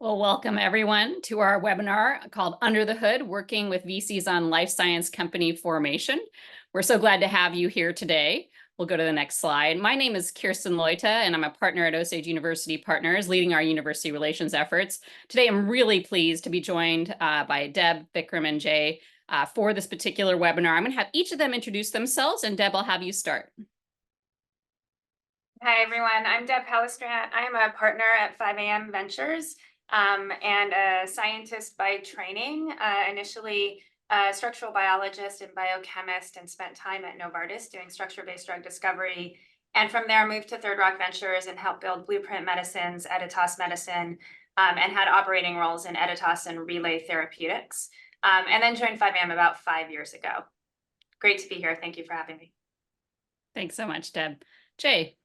Well, welcome everyone to our webinar called Under the Hood, Working with VCs on Life Science Company Formation. We're so glad to have you here today. We'll go to the next slide. My name is Kirsten Loita, and I'm a partner at Osage University Partners, leading our university relations efforts. Today, I'm really pleased to be joined by Deb, Vikram, and Jay for this particular webinar. I'm going to have each of them introduce themselves, and Deb, I'll have you start. Hi, everyone. I'm Deb Palestrant. I'm a partner at BioVentures and a scientist by training, initially a structural biologist and biochemist, and spent time at Novartis doing structure-based drug discovery. And from there, moved to Third Rock Ventures and helped build Blueprint Medicines, Editas Medicine, and had operating roles in Editas and Relay Therapeutics. And then joined 5AM about 5 years ago. Great to be here. Thank you for having me. Thanks so much, Deb. Jay.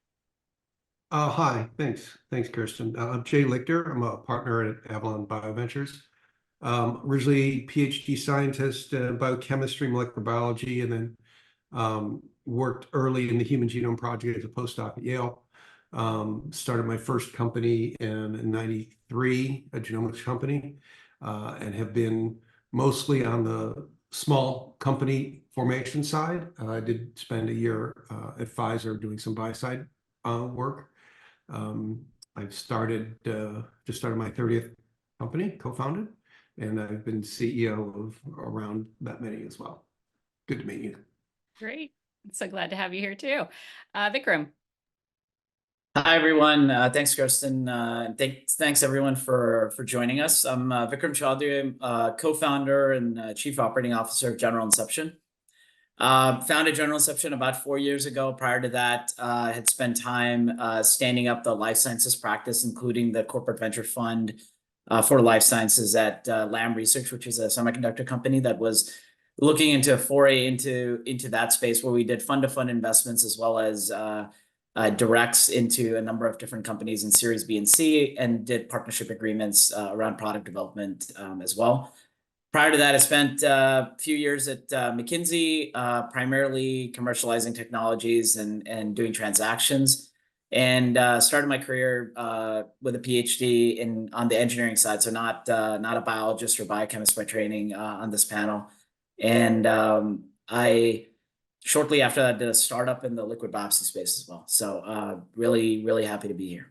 Hi, thanks, Kirsten. I'm Jay Lichter. I'm a partner at Avalon BioVentures. Originally PhD scientist in biochemistry, molecular biology, and then worked early in the Human Genome Project as a postdoc at Yale. Started my first company in '93, a genomics company, and have been mostly on the small company formation side. I did spend a year at Pfizer doing some buy-side work. I've just started my 30th company, co-founded, and I've been CEO of around that many as well. Good to meet you. Great. So glad to have you here too. Vikram. Hi, everyone. Thanks, Kirsten. Thanks everyone for joining us. I'm Vikram Chaudhery. I'm co-founder and chief operating officer of General Inception. Founded General Inception about 4 years ago. Prior to that, had spent time standing up the life sciences practice, including the corporate venture fund for life sciences at Lam Research, which is a semiconductor company that was looking into a foray into that space, where we did fund-to-fund investments as well as directs into a number of different companies in Series B and C, and did partnership agreements around product development as well. Prior to that, I spent a few years at McKinsey, primarily commercializing technologies and doing transactions, and started my career with a PhD on the engineering side, so not a biologist or biochemist by training on this panel. And I shortly after that did a startup in the liquid biopsy space as well. So really happy to be here.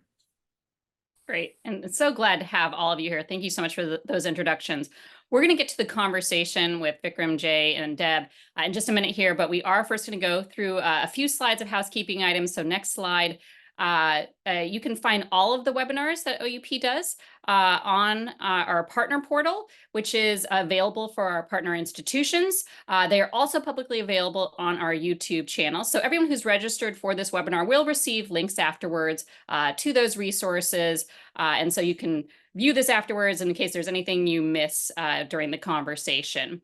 Great. And so glad to have all of you here. Thank you so much for those introductions. We're going to get to the conversation with Vikram, Jay, and Deb in just a minute here, but we are first going to go through a few slides of housekeeping items. So next slide, you can find all of the webinars that OUP does on our partner portal, which is available for our partner institutions. They are also publicly available on our YouTube channel. So everyone who's registered for this webinar will receive links afterwards to those resources. And so you can view this afterwards in case there's anything you miss during the conversation.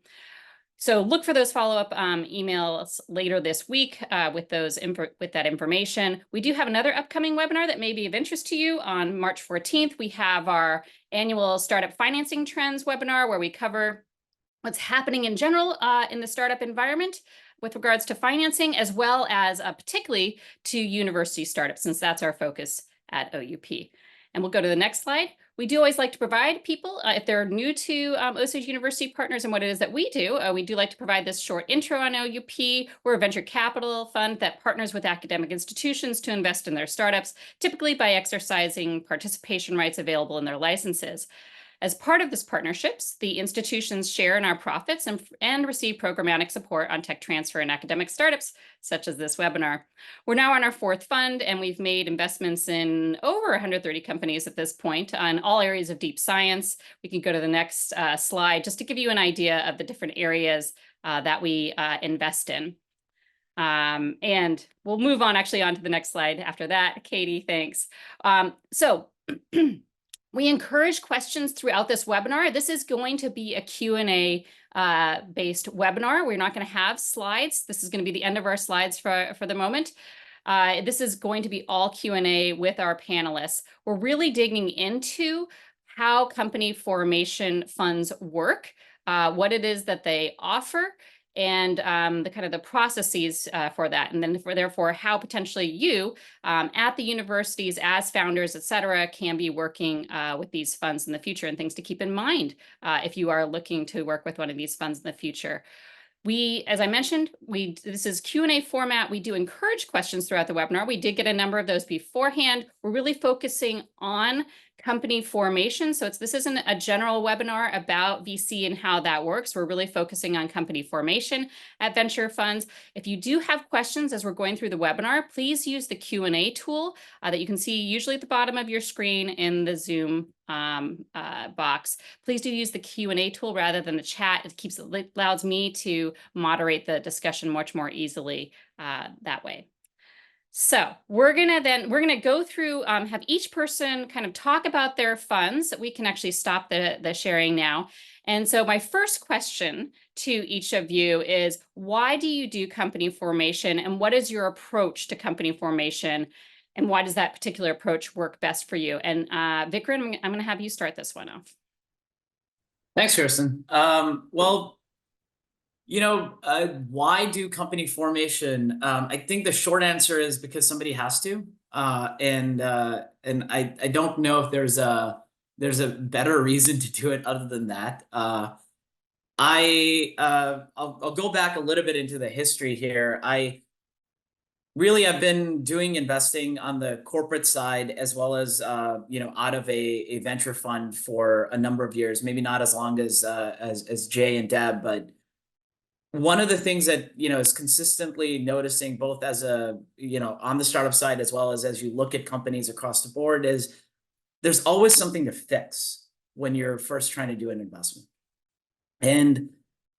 So look for those follow-up emails later this week with that information. We do have another upcoming webinar that may be of interest to you. On March 14th, we have our annual Startup Financing Trends webinar, where we cover what's happening in general in the startup environment with regards to financing, as well as particularly to university startups, since that's our focus at OUP. And we'll go to the next slide. We do always like to provide people, if they're new to Osage University Partners and what it is that we do like to provide this short intro on OUP. We're a venture capital fund that partners with academic institutions to invest in their startups, typically by exercising participation rights available in their licenses. As part of this partnerships, the institutions share in our profits and receive programmatic support on tech transfer and academic startups, such as this webinar. We're now on our fourth fund, and we've made investments in over 130 companies at this point on all areas of deep science. We can go to the next slide just to give you an idea of the different areas that we invest in. And we'll move on actually onto the next slide after that. Katie, thanks. We encourage questions throughout this webinar. This is going to be a Q&A based webinar. We're not going to have slides. This is going to be the end of our slides for the moment. This is going to be all Q&A with our panelists. We're really digging into how company formation funds work, what it is that they offer, and the kind of the processes for that. And then therefore how potentially you at the universities as founders, et cetera, can be working with these funds in the future, and things to keep in mind if you are looking to work with one of these funds in the future. As I mentioned, this is Q&A format. We do encourage questions throughout the webinar. We did get a number of those beforehand. We're really focusing on company formation. So this isn't a general webinar about VC and how that works. We're really focusing on company formation at venture funds. If you do have questions as we're going through the webinar, please use the Q&A tool that you can see usually at the bottom of your screen in the Zoom box. Please do use the Q&A tool rather than the chat. It allows me to moderate the discussion much more easily that way. So we're gonna go through, have each person kind of talk about their funds. We can actually stop the sharing now. And so my first question to each of you is, why do you do company formation, and what is your approach to company formation? And why does that particular approach work best for you? And Vikram, I'm going to have you start this one off. Thanks, Kirsten. Well, why do company formation? I think the short answer is because somebody has to, and I don't know if there's a better reason to do it other than that. I'll go back a little bit into the history here. I've been doing investing on the corporate side as well as out of a venture fund for a number of years, maybe not as long as Jay and Deb, but one of the things that is consistently noticing, both as on the startup side as well as you look at companies across the board, is there's always something to fix when you're first trying to do an investment. And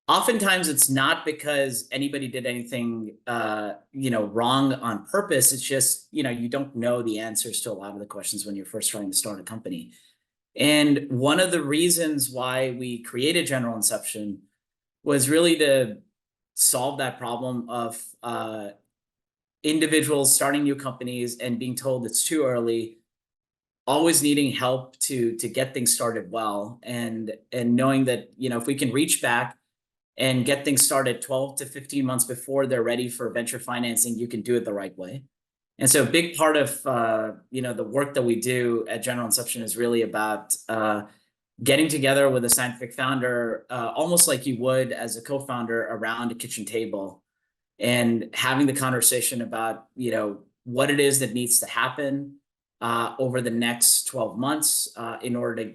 oftentimes it's not because anybody did anything wrong on purpose. It's just you don't know the answers to a lot of the questions when you're first trying to start a company. And one of the reasons why we created General Inception was really to solve that problem of individuals starting new companies and being told it's too early, always needing help to get things started well, and knowing that if we can reach back and get things started 12 to 15 months before they're ready for venture financing, you can do it the right way. And so a big part of the work that we do at General Inception is really about getting together with a scientific founder, almost like you would as a co-founder around a kitchen table, and having the conversation about what it is that needs to happen over the next 12 months in order to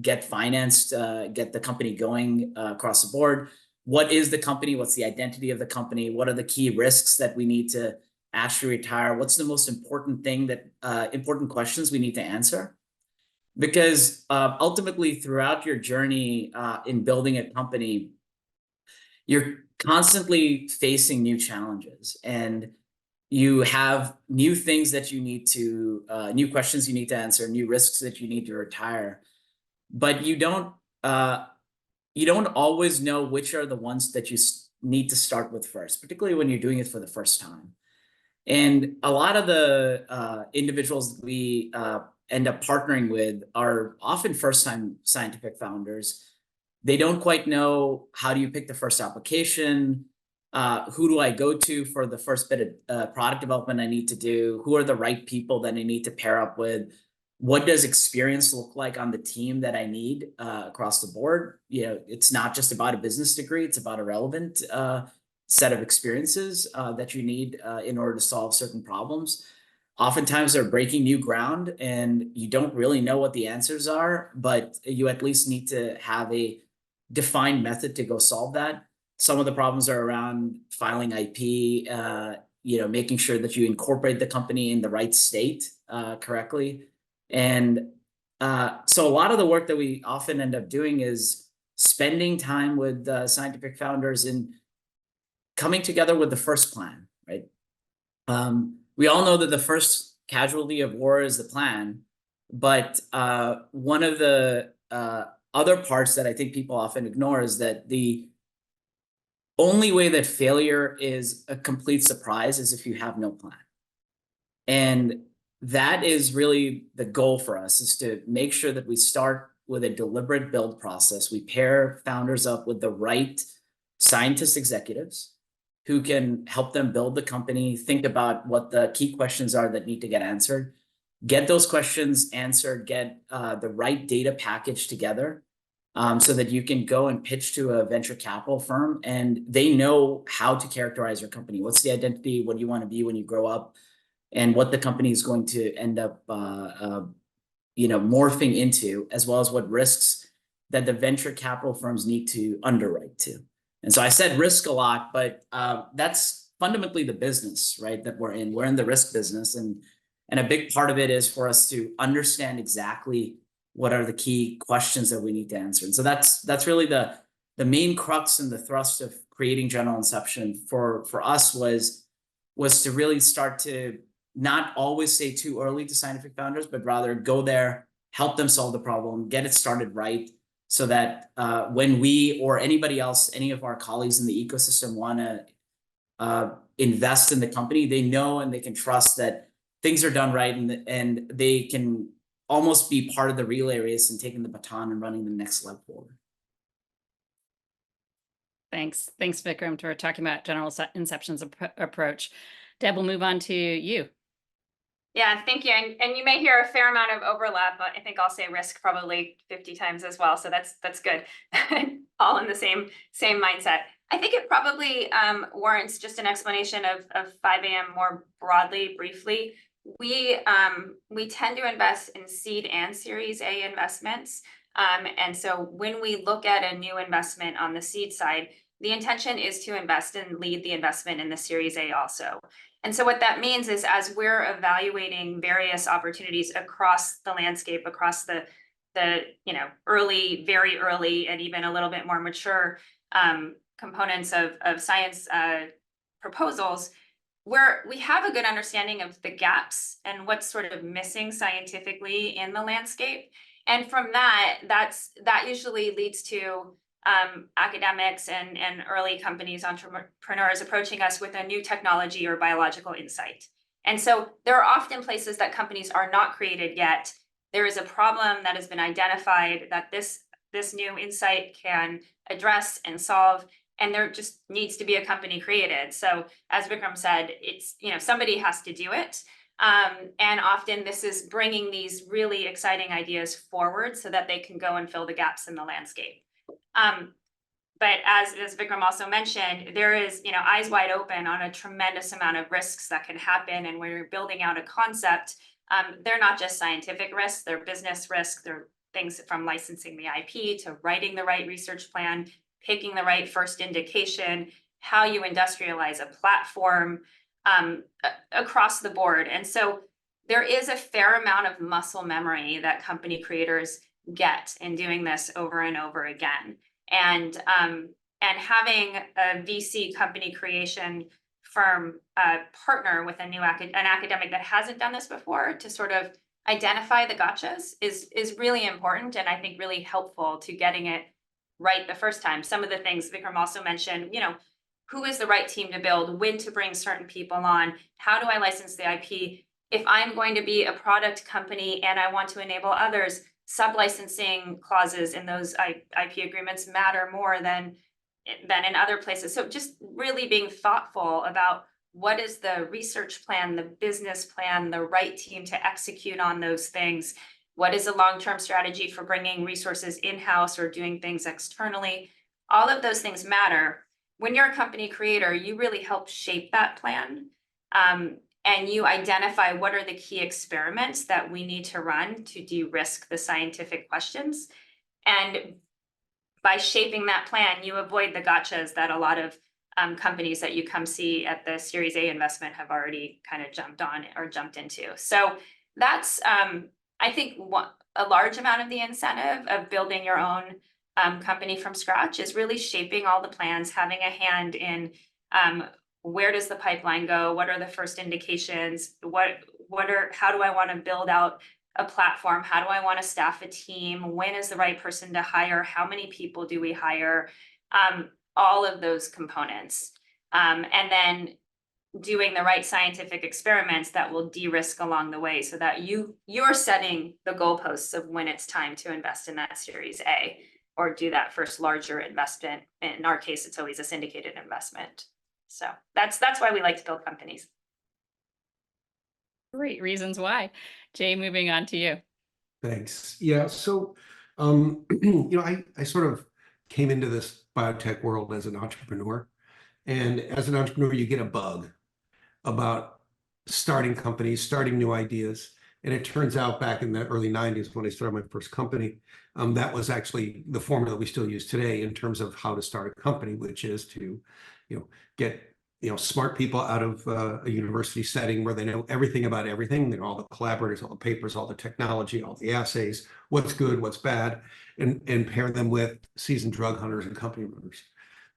get financed, get the company going across the board. What is the company? What's the identity of the company? What are the key risks that we need to actually retire? What's the most important thing important questions we need to answer? Because ultimately, throughout your journey in building a company, you're constantly facing new challenges, and you have new things that you need to, new questions you need to answer, new risks that you need to retire. But you don't always know which are the ones that you need to start with first, particularly when you're doing it for the first time. And a lot of the individuals that we end up partnering with are often first-time scientific founders. They don't quite know, how do you pick the first application? Who do I go to for the first bit of product development I need to do? Who are the right people that I need to pair up with? What does experience look like on the team that I need across the board? It's not just about a business degree. It's about a relevant set of experiences that you need in order to solve certain problems. Oftentimes they're breaking new ground and you don't really know what the answers are, but you at least need to have a defined method to go solve that. Some of the problems are around filing IP, making sure that you incorporate the company in the right state correctly. And so a lot of the work that we often end up doing is spending time with scientific founders and coming together with the first plan, right? We all know that the first casualty of war is the plan, but one of the other parts that I think people often ignore is that the only way that failure is a complete surprise is if you have no plan. And that is really the goal for us, is to make sure that we start with a deliberate build process. We pair founders up with the right scientist executives who can help them build the company, think about what the key questions are that need to get answered, get those questions answered, get the right data package together, so that you can go and pitch to a venture capital firm and they know how to characterize your company. What's the identity? What do you want to be when you grow up? And what the company is going to end up morphing into, as well as what risks that the venture capital firms need to underwrite to. And so I said risk a lot, but that's fundamentally the business, right, that we're in. We're in the risk business, and a big part of it is for us to understand exactly what are the key questions that we need to answer. And so that's really the main crux and the thrust of creating General Inception for us was to really start to not always say too early to scientific founders, but rather go there, help them solve the problem, get it started right, so that when we or anybody else, any of our colleagues in the ecosystem want to invest in the company, they know and they can trust that things are done right, and they can almost be part of the relay race and taking the baton and running the next level forward. Thanks, Vikram, for talking about General Inception's approach. Deb, we'll move on to you. Yeah, thank you. And you may hear a fair amount of overlap, but I think I'll say risk probably 50 times as well. So that's good. All in the same mindset. I think it probably warrants just an explanation of 5AM more broadly, briefly. We tend to invest in seed and Series A investments. And so when we look at a new investment on the seed side, the intention is to invest and lead the investment in the Series A also. And so what that means is, as we're evaluating various opportunities across the landscape, across the early, very early, and even a little bit more mature components of science proposals, where we have a good understanding of the gaps and what's sort of missing scientifically in the landscape. And from that usually leads to academics and early companies, entrepreneurs approaching us with a new technology or biological insight. And so there are often places that companies are not created yet. There is a problem that has been identified that this new insight can address and solve, and there just needs to be a company created. So as Vikram said, it's, somebody has to do it. And often this is bringing these really exciting ideas forward so that they can go and fill the gaps in the landscape. But as Vikram also mentioned, there is, eyes wide open on a tremendous amount of risks that can happen. And when you're building out a concept, they're not just scientific risks, they're business risks. They're things from licensing the IP to writing the right research plan, picking the right first indication, how you industrialize a platform, across the board. And so there is a fair amount of muscle memory that company creators get in doing this over and over again. And having a VC company creation firm partner with an academic that hasn't done this before to sort of identify the gotchas is really important, and I think really helpful to getting it right the first time. Some of the things Vikram also mentioned, who is the right team to build, when to bring certain people on, how do I license the IP? If I'm going to be a product company and I want to enable others, sub-licensing clauses in those IP agreements matter more than in other places. So just really being thoughtful about what is the research plan, the business plan, the right team to execute on those things. What is a long-term strategy for bringing resources in-house or doing things externally? All of those things matter. When you're a company creator, you really help shape that plan. And you identify what are the key experiments that we need to run to de-risk the scientific questions. And by shaping that plan, you avoid the gotchas that a lot of companies that you come see at the Series A investment have already kind of jumped on or jumped into. So that's, I think, a large amount of the incentive of building your own company from scratch is really shaping all the plans, having a hand in where does the pipeline go? What are the first indications? How do I want to build out a platform? How do I want to staff a team? When is the right person to hire? How many people do we hire? All of those components. And then doing the right scientific experiments that will de-risk along the way so that you're setting the goalposts of when it's time to invest in that Series A. or do that first larger investment. In our case, it's always a syndicated investment. So that's why we like to build companies. Great reasons why. Jay, moving on to you. Thanks. Yeah. So, I sort of came into this biotech world as an entrepreneur. And as an entrepreneur, you get a bug about starting companies, starting new ideas. And it turns out back in the early 90s when I started my first company, that was actually the formula we still use today in terms of how to start a company, which is to, get smart people out of a university setting where they know everything about everything. They know all the collaborators, all the papers, all the technology, all the assays, what's good, what's bad, and pair them with seasoned drug hunters and company runners.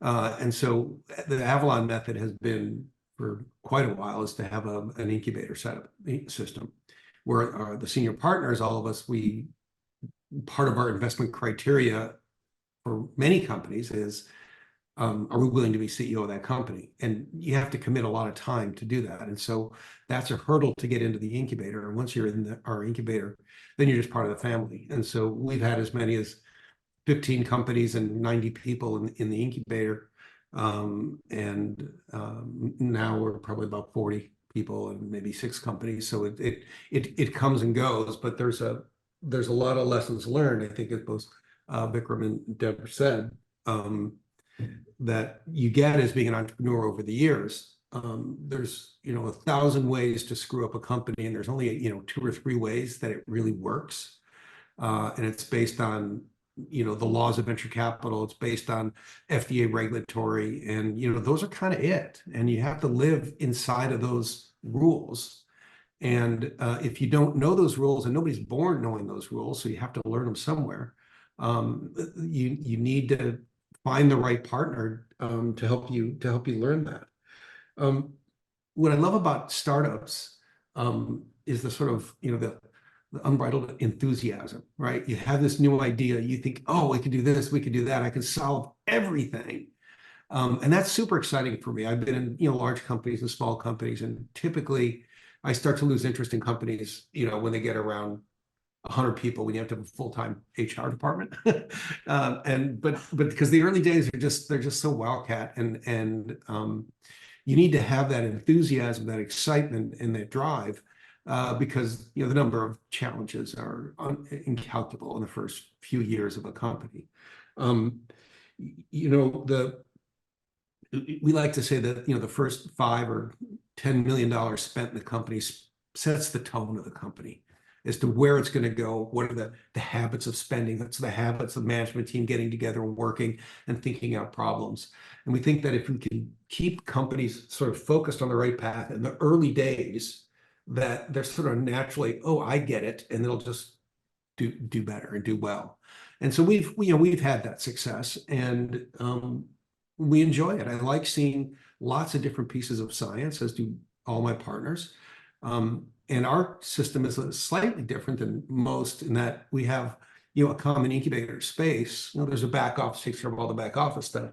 And so the Avalon method has been for quite a while is to have an incubator setup system where the senior partners, all of us, part of our investment criteria for many companies is, are we willing to be CEO of that company? And you have to commit a lot of time to do that. And so that's a hurdle to get into the incubator. And once you're in our incubator, then you're just part of the family. And so we've had as many as 15 companies and 90 people in the incubator. Now we're probably about 40 people and maybe 6 companies. So it comes and goes, but there's a lot of lessons learned. I think as both Vikram and Deborah said, that you get as being an entrepreneur over the years. There's 1,000 ways to screw up a company, and there's only 2 or 3 ways that it really works. And it's based on the laws of venture capital. It's based on FDA regulatory, and those are kind of it. And you have to live inside of those rules. And if you don't know those rules, and nobody's born knowing those rules, so you have to learn them somewhere. You need to find the right partner to help you learn that. What I love about startups is the sort of the unbridled enthusiasm, right? You have this new idea, you think, oh, we could do this, we could do that, I can solve everything. And that's super exciting for me. I've been in large companies and small companies, and typically I start to lose interest in companies, when they get around 100 people, when you have to have a full-time HR department. But because the early days they're just so wildcat, and you need to have that enthusiasm, that excitement, and that drive, because the number of challenges are incalculable in the first few years of a company. We like to say that the first $5 or $10 million spent in the company sets the tone of the company as to where it's going to go. What are the habits of spending? That's the habits of the management team getting together and working and thinking out problems. And we think that if we can keep companies sort of focused on the right path in the early days, that they're sort of naturally, oh, I get it, and they'll just do better and do well. And so we've had that success, and we enjoy it. I like seeing lots of different pieces of science, as do all my partners. And our system is slightly different than most in that we have, a common incubator space. There's a back office, takes care of all the back office stuff.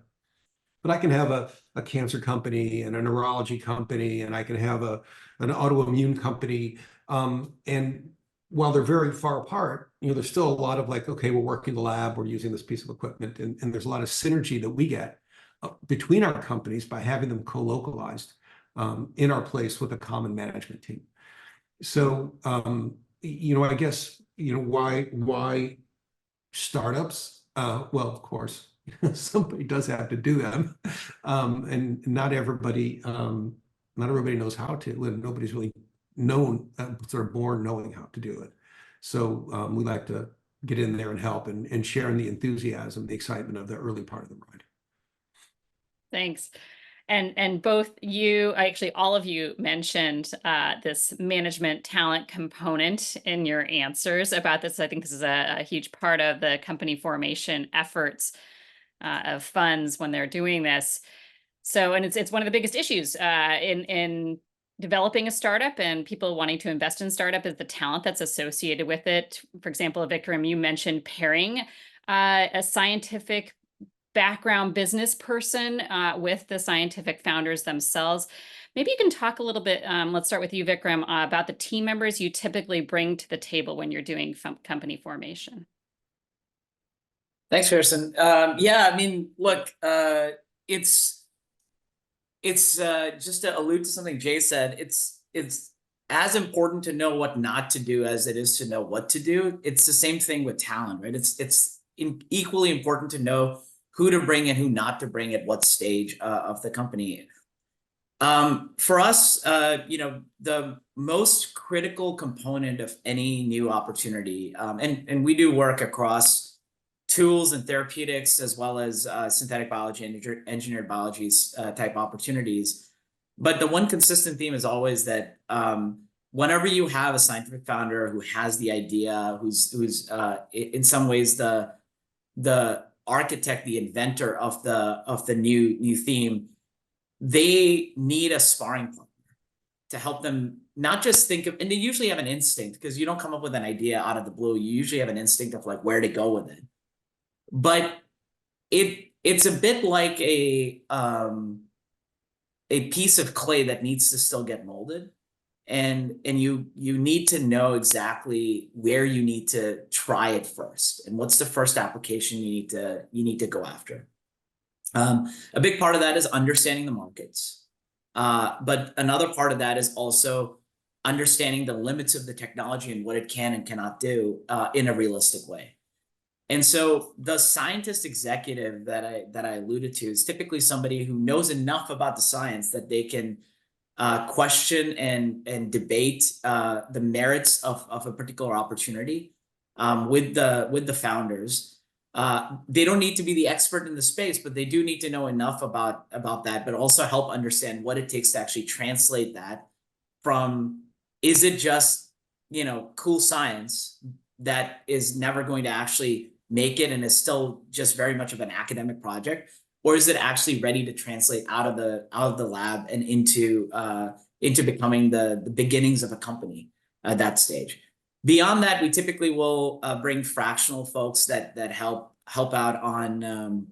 But I can have a cancer company and a neurology company, and I can have an autoimmune company. And while they're very far apart, there's still a lot of like, okay, we're working in the lab, we're using this piece of equipment, and there's a lot of synergy that we get between our companies by having them co-localized in our place with a common management team. So, I guess, why startups? Well, of course, somebody does have to do them. And not everybody knows how to, and nobody's really sort of born knowing how to do it. So we like to get in there and help and share in the enthusiasm, the excitement of the early part of the ride. Thanks. And both you, actually all of you mentioned this management talent component in your answers about this. I think this is a huge part of the company formation efforts of funds when they're doing this. So, and it's one of the biggest issues in developing a startup and people wanting to invest in startup is the talent that's associated with it. For example, Vikram, you mentioned pairing a scientific background business person with the scientific founders themselves. Maybe you can talk a little bit, let's start with you, Vikram, about the team members you typically bring to the table when you're doing company formation. Thanks, Kirsten. Yeah, I mean, look, it's just to allude to something Jay said. It's as important to know what not to do as it is to know what to do. It's the same thing with talent, right? It's equally important to know who to bring and who not to bring at what stage of the company. For us, the most critical component of any new opportunity, and we do work across tools and therapeutics as well as synthetic biology and engineered biologies type opportunities. But the one consistent theme is always that whenever you have a scientific founder who has the idea, who's in some ways the architect, the inventor of the new theme, they need a sparring partner to help them not just think of, and they usually have an instinct, because you don't come up with an idea out of the blue. You usually have an instinct of like where to go with it. But it's a bit like a piece of clay that needs to still get molded. And you need to know exactly where you need to try it first, and what's the first application you need to go after. A big part of that is understanding the markets. But another part of that is also understanding the limits of the technology and what it can and cannot do in a realistic way. And so the scientist executive that I alluded to is typically somebody who knows enough about the science that they can question and debate the merits of a particular opportunity with the founders. They don't need to be the expert in the space, but they do need to know enough about that, but also help understand what it takes to actually translate that from, is it just, cool science that is never going to actually make it and is still just very much of an academic project, or is it actually ready to translate out of the lab and into becoming the beginnings of a company at that stage. Beyond that, we typically will bring fractional folks that help out on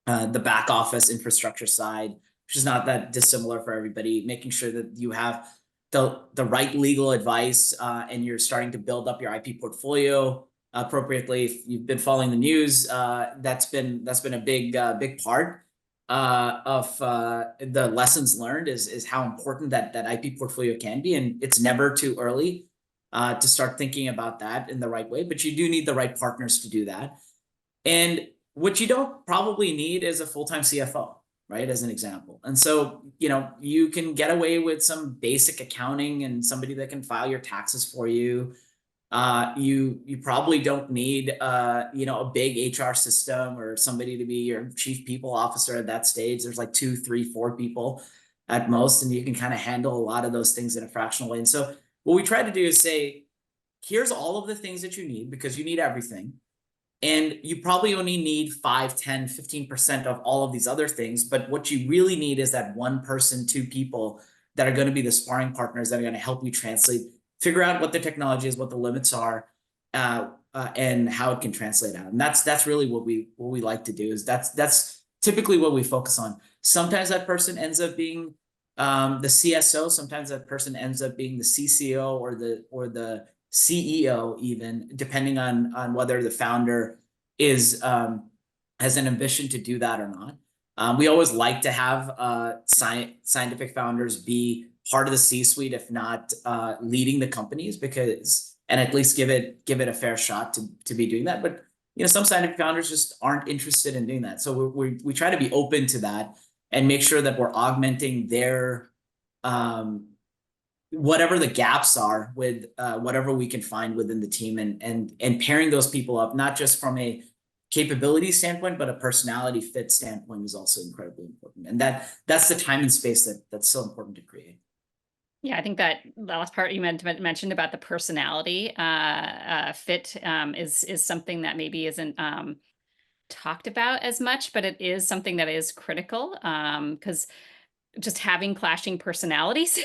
the back office infrastructure side, which is not that dissimilar for everybody, making sure that you have the right legal advice and you're starting to build up your IP portfolio appropriately. If you've been following the news, that's been a big part of the lessons learned is how important that IP portfolio can be, and it's never too early to start thinking about that in the right way, but you do need the right partners to do that. And what you don't probably need is a full-time CFO, right? As an example. And so, you can get away with some basic accounting and somebody that can file your taxes for you. You probably don't need a big HR system or somebody to be your chief people officer at that stage. There's like 2, 3, 4 people at most, and you can kind of handle a lot of those things in a fractional way. And so what we try to do is say, here's all of the things that you need, because you need everything. And you probably only need 5, 10, 15% of all of these other things. But what you really need is that one person, 2 people that are going to be the sparring partners that are going to help you translate, figure out what the technology is, what the limits are, and how it can translate out. And that's really what we like to do. Is that's typically what we focus on. Sometimes that person ends up being the CSO. Sometimes that person ends up being the CCO or the CEO, even depending on whether the founder has an ambition to do that or not. We always like to have scientific founders be part of the C-suite, if not leading the companies, and at least give it a fair shot to be doing that. But some scientific founders just aren't interested in doing that. So we try to be open to that and make sure that we're augmenting their whatever the gaps are with whatever we can find within the team, and pairing those people up, not just from a capability standpoint, but a personality fit standpoint is also incredibly important. And that's the time and space that's so important to create. Yeah, I think that the last part you mentioned about the personality fit is something that maybe isn't talked about as much, but it is something that is critical, because just having clashing personalities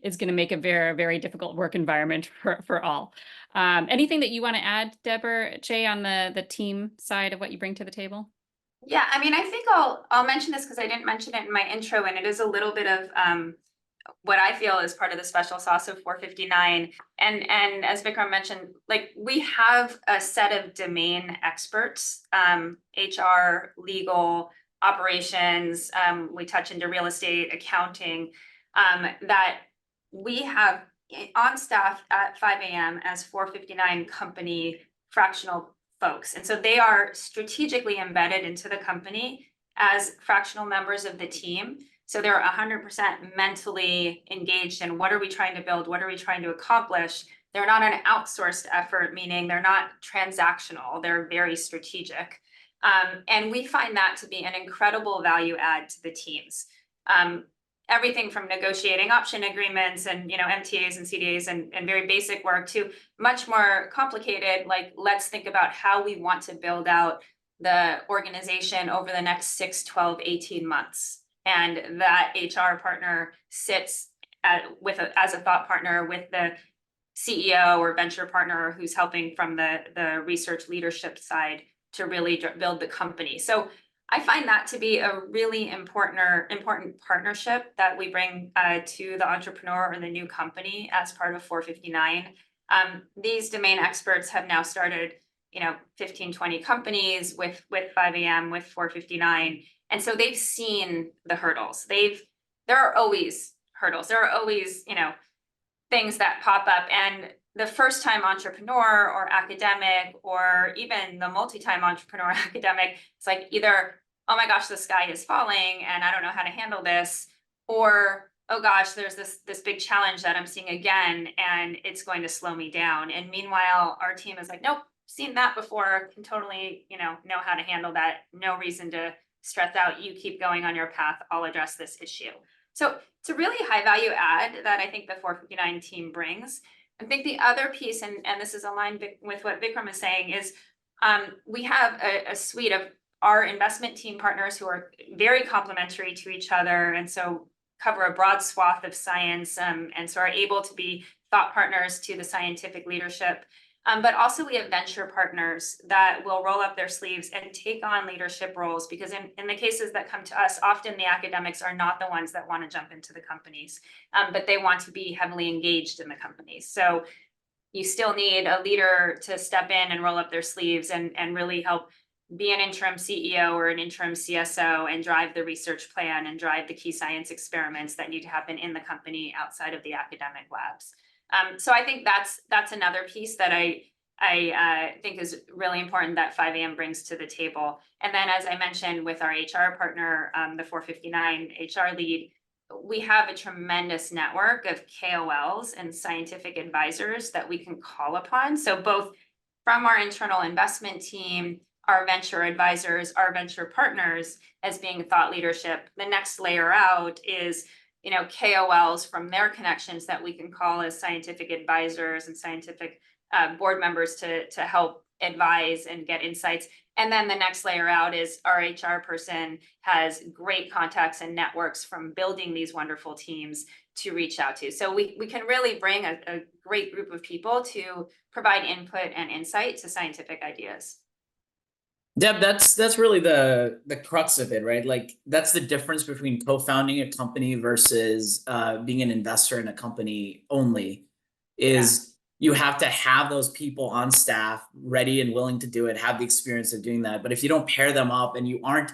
is going to make a very, very difficult work environment for all. Anything that you want to add, Deborah, Jay, on the team side of what you bring to the table? Yeah, I mean, I think I'll mention this because I didn't mention it in my intro, and it is a little bit of what I feel is part of the special sauce of 459. And as Vikram mentioned, like we have a set of domain experts, HR, legal, operations, we touch into real estate, accounting, that we have on staff at 5 a.m. as 459 company fractional folks. And so they are strategically embedded into the company as fractional members of the team. So they're 100% mentally engaged in what are we trying to build? What are we trying to accomplish? They're not an outsourced effort, meaning they're not transactional. They're very strategic. And we find that to be an incredible value add to the teams. Everything from negotiating option agreements and MTAs and CDAs and very basic work to much more complicated, like let's think about how we want to build out the organization over the next 6, 12, 18 months. And that HR partner sits as a thought partner with the CEO or venture partner who's helping from the research leadership side to really build the company. So I find that to be a really important partnership that we bring to the entrepreneur or the new company as part of 459. These domain experts have now started 15, 20 companies with 5 a.m. with 459. And so they've seen the hurdles. There are always hurdles. There are always, things that pop up. And the first time entrepreneur or academic, or even the multi-time entrepreneur academic, it's like either, oh my gosh, the sky is falling and I don't know how to handle this, or, oh gosh, there's this big challenge that I'm seeing again, and it's going to slow me down. And meanwhile, our team is like, nope, seen that before, can totally, know how to handle that. No reason to stress out. You keep going on your path. I'll address this issue. So it's a really high value add that I think the 459 team brings. I think the other piece, and this is aligned with what Vikram is saying, is we have a suite of our investment team partners who are very complementary to each other, and so cover a broad swath of science, and so are able to be thought partners to the scientific leadership. But also we have venture partners that will roll up their sleeves and take on leadership roles, because in the cases that come to us, often the academics are not the ones that want to jump into the companies, but they want to be heavily engaged in the companies. So you still need a leader to step in and roll up their sleeves and really help be an interim CEO or an interim CSO and drive the research plan and drive the key science experiments that need to happen in the company outside of the academic labs. So I think that's another piece that I think is really important that 5 a.m. brings to the table. And then, as I mentioned, with our HR partner, the 459 HR lead, we have a tremendous network of KOLs and scientific advisors that we can call upon. So both from our internal investment team, our venture advisors, our venture partners as being thought leadership. The next layer out is KOLs from their connections that we can call as scientific advisors and scientific board members to help advise and get insights. And then the next layer out is our HR person has great contacts and networks from building these wonderful teams to reach out to. So we can really bring a great group of people to provide input and insight to scientific ideas. Deb, that's really the crux of it, right? Like that's the difference between co-founding a company versus being an investor in a company only, is you have to have those people on staff ready and willing to do it, have the experience of doing that. But if you don't pair them up and you aren't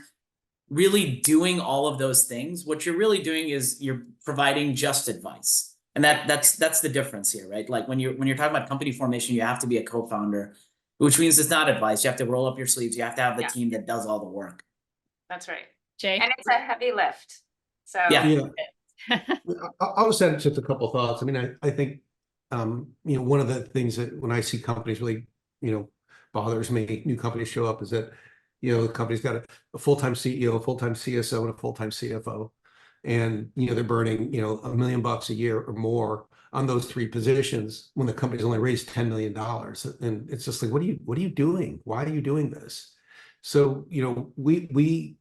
really doing all of those things, what you're really doing is you're providing just advice. And that's the difference here, right? Like when you're talking about company formation, you have to be a co-founder, which means it's not advice. You have to roll up your sleeves. You have to have the team that does all the work. That's right. Jay? And it's a heavy lift. So Yeah. I'll just add just a couple of thoughts. I mean, I think, one of the things that when I see companies really, bothers me, new companies show up, is that, the company's got a full-time CEO, a full-time CSO, and a full-time CFO. And, they're burning, $1 million a year or more on those three positions when the company's only raised $10 million. And it's just like, what are you doing? Why are you doing this? So, we've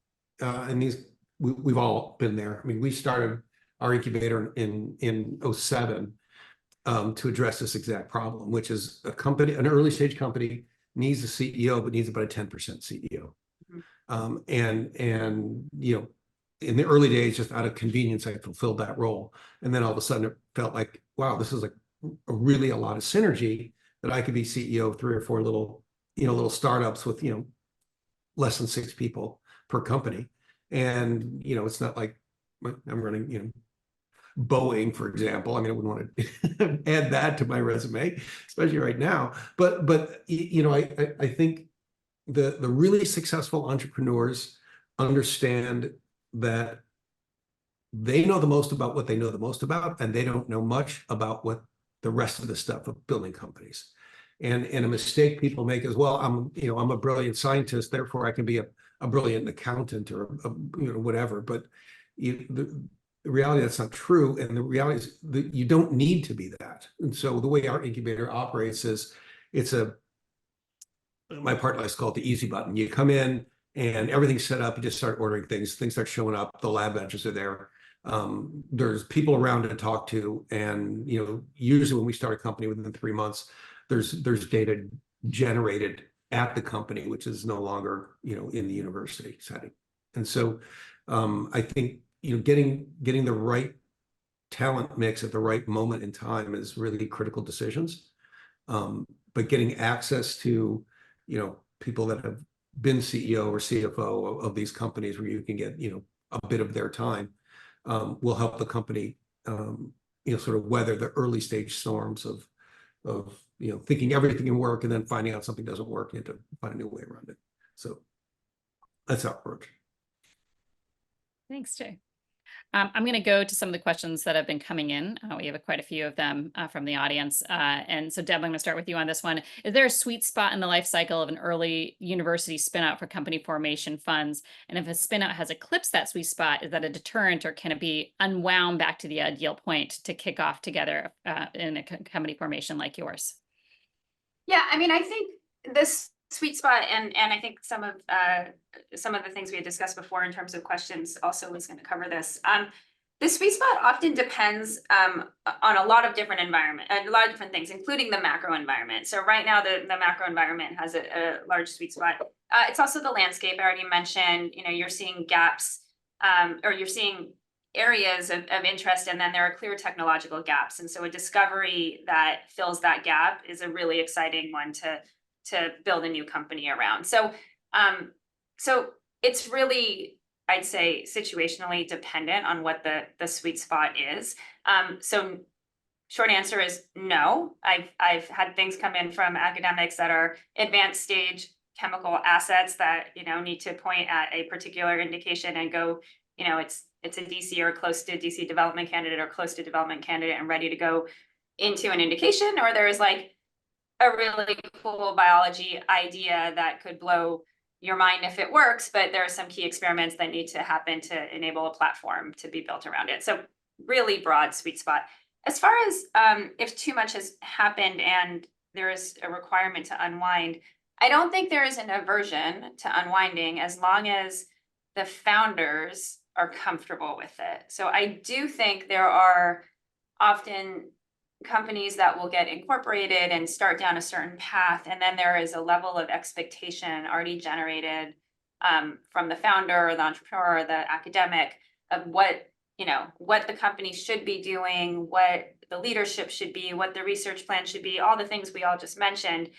all been there. I mean, we started our incubator in 2007 to address this exact problem, which is an early stage company needs a CEO, but needs about a 10% CEO. And in the early days, just out of convenience, I fulfilled that role. And then all of a sudden it felt like, wow, this is like really a lot of synergy that I could be CEO of 3 or 4 little, little startups with, less than 6 people per company. And, it's not like I'm running, Boeing, for example. I mean, I wouldn't want to add that to my resume, especially right now. But I think the really successful entrepreneurs understand that they know the most about what they know the most about, and they don't know much about what the rest of the stuff of building companies. And a mistake people make is, well, I'm a brilliant scientist, therefore I can be a brilliant accountant or whatever. But the reality, that's not true. And the reality is that you don't need to be that. And so the way our incubator operates is my partner likes to call it the easy button. You come in and everything's set up, you just start ordering things start showing up, the lab benches are there. There's people around to talk to, and usually when we start a company within 3 months, there's data generated at the company, which is no longer in the university setting. And so I think getting the right talent mix at the right moment in time is really critical decisions. But getting access to people that have been CEO or CFO of these companies, where you can get a bit of their time, will help the company sort of weather the early stage storms of thinking everything can work and then finding out something doesn't work. You have to find a new way around it. So that's our approach. Thanks, Jay. I'm going to go to some of the questions that have been coming in. We have quite a few of them from the audience. And so, Deb, I'm going to start with you on this one. Is there a sweet spot in the life cycle of an early university spinout for company formation funds? And if a spinout has eclipsed that sweet spot, is that a deterrent, or can it be unwound back to the ideal point to kick off together in a company formation like yours? Yeah, I mean, I think this sweet spot, and I think some of the things we had discussed before in terms of questions also was going to cover this. The sweet spot often depends on a lot of different things, including the macro environment. So right now, the macro environment has a large sweet spot. It's also the landscape. I already mentioned, you're seeing gaps, or you're seeing areas of interest, and then there are clear technological gaps. And so a discovery that fills that gap is a really exciting one to build a new company around. So it's really, I'd say, situationally dependent on what the sweet spot is. So short answer is no. I've had things come in from academics that are advanced stage chemical assets that need to point at a particular indication and go, it's a DC or close to DC development candidate or close to development candidate and ready to go into an indication. Or there's like a really cool biology idea that could blow your mind if it works, but there are some key experiments that need to happen to enable a platform to be built around it. So really broad sweet spot. As far as if too much has happened and there is a requirement to unwind, I don't think there is an aversion to unwinding as long as the founders are comfortable with it. So I do think there are often companies that will get incorporated and start down a certain path, and then there is a level of expectation already generated from the founder or the entrepreneur or the academic of what the company should be doing, what the leadership should be, what the research plan should be, all the things we all just mentioned.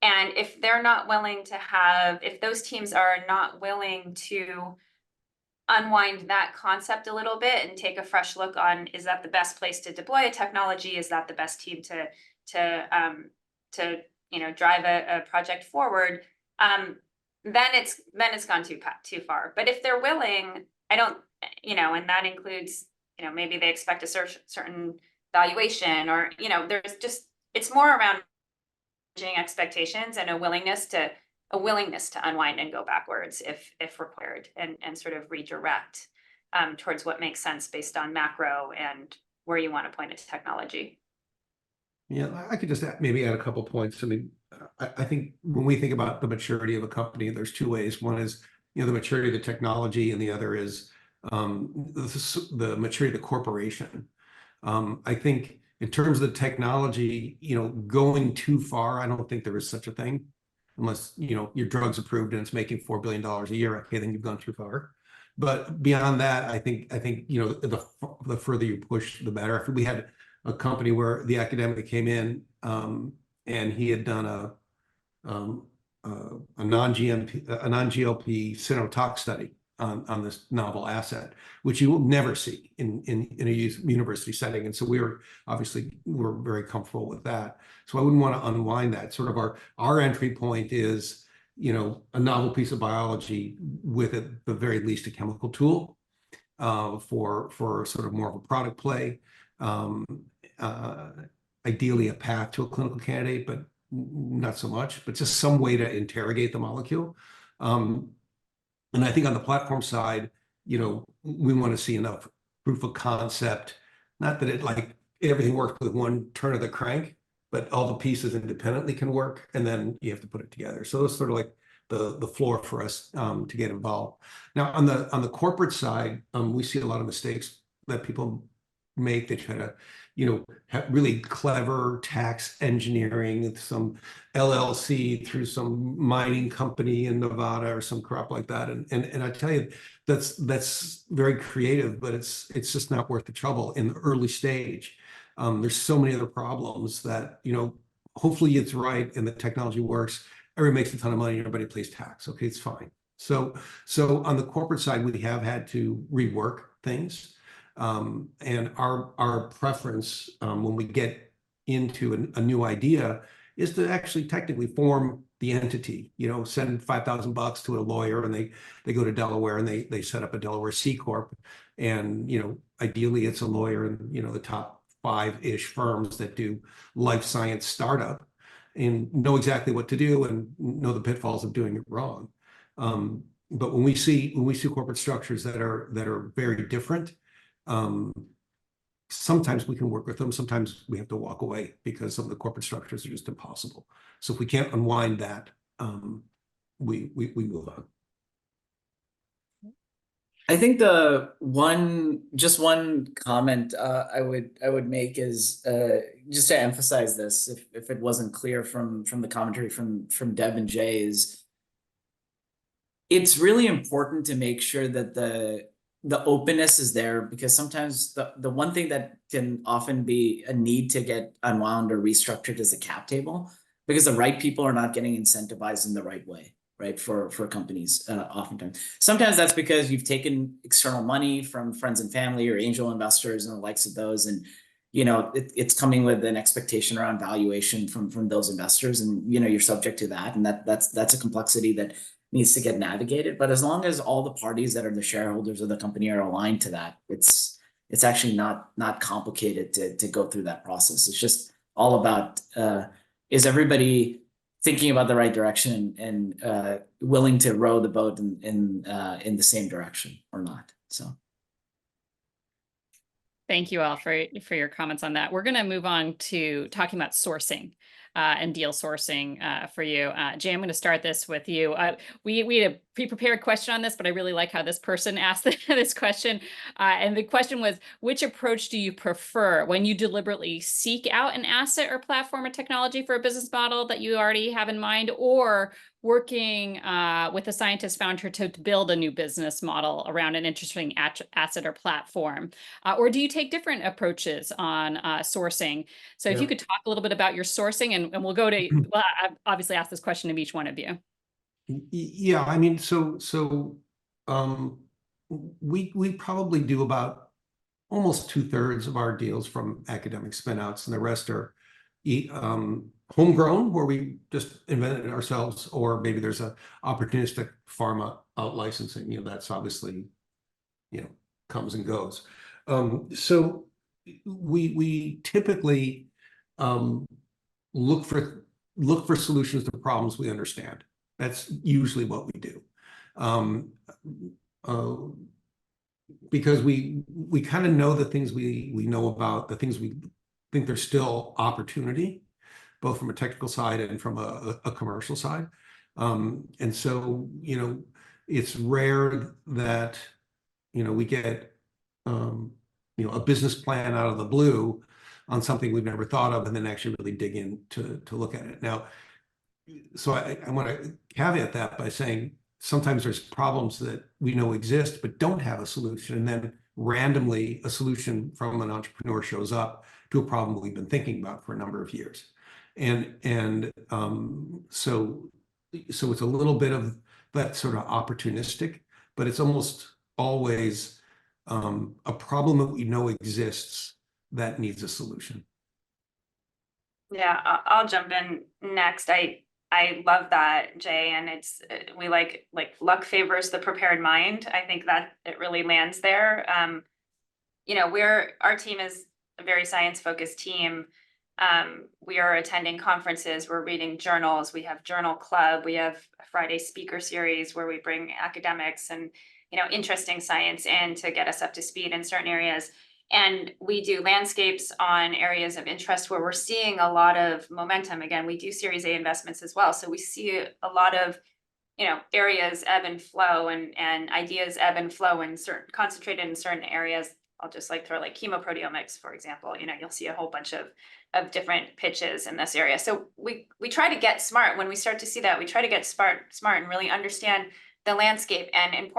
And if they're not willing to if those teams are not willing to unwind that concept a little bit and take a fresh look on, is that the best place to deploy a technology? Is that the best team to drive a project forward? Then it's gone too far. But if they're willing, I don't, and that includes, maybe they expect a certain valuation, or there's just, it's more around managing expectations and a willingness to unwind and go backwards if required, and sort of redirect towards what makes sense based on macro and where you want to point a technology. Yeah, I could just maybe add a couple of points. I mean, I think when we think about the maturity of a company, there's 2 ways. One is the maturity of the technology, and the other is the maturity of the corporation. I think in terms of the technology, going too far, I don't think there is such a thing. Unless your drug's approved and it's making $4 billion a year, okay, then you've gone too far. But beyond that, I think the further you push, the better. We had a company where the academic came in, and he had done a non-GLP cytotox study on this novel asset, which you will never see in a university setting. And so we're very comfortable with that. So I wouldn't want to unwind that. Sort of our entry point is, a novel piece of biology with, at the very least, a chemical tool for sort of more of a product play. Ideally a path to a clinical candidate, but not so much, but just some way to interrogate the molecule. And I think on the platform side, we want to see enough proof of concept, not that everything works with one turn of the crank, but all the pieces independently can work, and then you have to put it together. So it's sort of like the floor for us to get involved. Now on the corporate side, we see a lot of mistakes that people make. They try to have really clever tax engineering, some LLC through some mining company in Nevada or some crap like that. And I tell you, that's very creative, but it's just not worth the trouble in the early stage. There's so many other problems that, hopefully it's right and the technology works. Everybody makes a ton of money, everybody pays tax. Okay, it's fine. So on the corporate side, we have had to rework things. And our preference when we get into a new idea is to actually technically form the entity, send $5,000 to a lawyer, and they go to Delaware and they set up a Delaware C Corp. And, ideally it's a lawyer in, the top 5-ish firms that do life science startup and know exactly what to do and know the pitfalls of doing it wrong. But when we see corporate structures that are very different, sometimes we can work with them. Sometimes we have to walk away because some of the corporate structures are just impossible. So if we can't unwind that, we move on. I think one comment I would make is just to emphasize this, if it wasn't clear from the commentary from Deb and Jay, is it's really important to make sure that the openness is there, because sometimes the one thing that can often be a need to get unwound or restructured is the cap table, because the right people are not getting incentivized in the right way, right? For companies, oftentimes. Sometimes that's because you've taken external money from friends and family or angel investors and the likes of those, and it's coming with an expectation around valuation from those investors, and you're subject to that, and that's a complexity that needs to get navigated. But as long as all the parties that are the shareholders of the company are aligned to that, it's actually not complicated to go through that process. It's just all about is everybody thinking about the right direction and willing to row the boat in the same direction or not. So thank you all for your comments on that. We're going to move on to talking about sourcing and deal sourcing for you. Jay, I'm going to start this with you. We had a pre-prepared question on this, but I really like how this person asked this question. And the question was, which approach do you prefer when you deliberately seek out an asset or platform or technology for a business model that you already have in mind, or working with a scientist founder to build a new business model around an interesting asset or platform? Or do you take different approaches on sourcing? So if you could talk a little bit about your sourcing, and we'll go to, well, I obviously asked this question of each one of you. Yeah, I mean, we probably do about almost 2/3 of our deals from academic spinouts, and the rest are homegrown, where we just invented it ourselves, or maybe there's a opportunistic pharma out licensing. That's obviously comes and goes. So we typically look for solutions to problems we understand. That's usually what we do, because we kind of know the things we know about, the things we think there's still opportunity, both from a technical side and from a commercial side. And so, it's rare that, we get, a business plan out of the blue on something we've never thought of, and then actually really dig in to look at it. Now, so I want to caveat that by saying sometimes there's problems that we know exist but don't have a solution, and then randomly a solution from an entrepreneur shows up to a problem we've been thinking about for a number of years. So it's a little bit of that sort of opportunistic, but it's almost always a problem that we know exists that needs a solution. Yeah, I'll jump in next. I love that, Jay, and it's we like luck favors the prepared mind. I think that it really lands there. Our team is a very science-focused team. We are attending conferences, we're reading journals, we have journal club, we have a Friday speaker series where we bring academics and interesting science in to get us up to speed in certain areas. And we do landscapes on areas of interest where we're seeing a lot of momentum. Again, we do Series A investments as well. So we see a lot of, areas ebb and flow and ideas ebb and flow in concentrated in certain areas. I'll just throw chemoproteomics, for example. You'll see a whole bunch of different pitches in this area. So we try to get smart. When we start to see that, we try to get smart and really understand the landscape and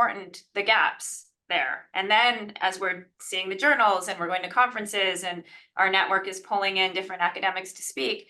the gaps there. And then as we're seeing the journals and we're going to conferences and our network is pulling in different academics to speak,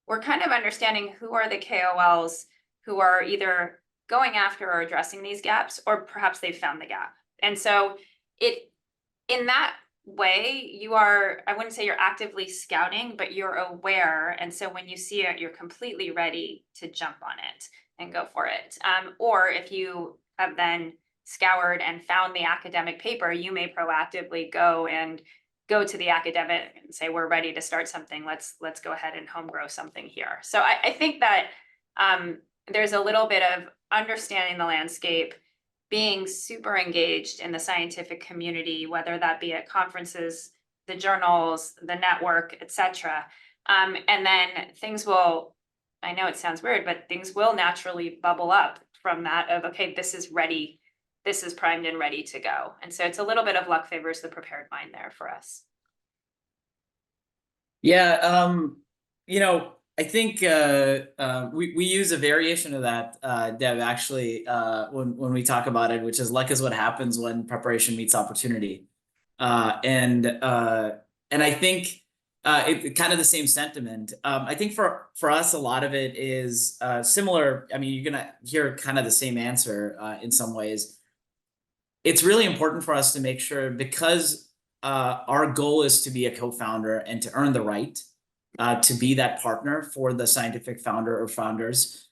we're kind of understanding who are the KOLs who are either going after or addressing these gaps, or perhaps they've found the gap. And so in that way, I wouldn't say you're actively scouting, but you're aware. And so when you see it, you're completely ready to jump on it and go for it. Or if you have then scoured and found the academic paper, you may proactively go to the academic and say, we're ready to start something. Let's go ahead and home grow something here. So I think that there's a little bit of understanding the landscape, being super engaged in the scientific community, whether that be at conferences, the journals, the network, etc. And then things will, I know it sounds weird, but things will naturally bubble up from that of, okay, this is ready. This is primed and ready to go. And so it's a little bit of luck favors the prepared mind there for us. Yeah, I think we use a variation of that, Deb, actually, when we talk about it, which is luck is what happens when preparation meets opportunity. And I think it kind of the same sentiment. I think for us, a lot of it is similar. I mean, you're gonna hear kind of the same answer in some ways. It's really important for us to make sure, because our goal is to be a co-founder and to earn the right to be that partner for the scientific founder or founders,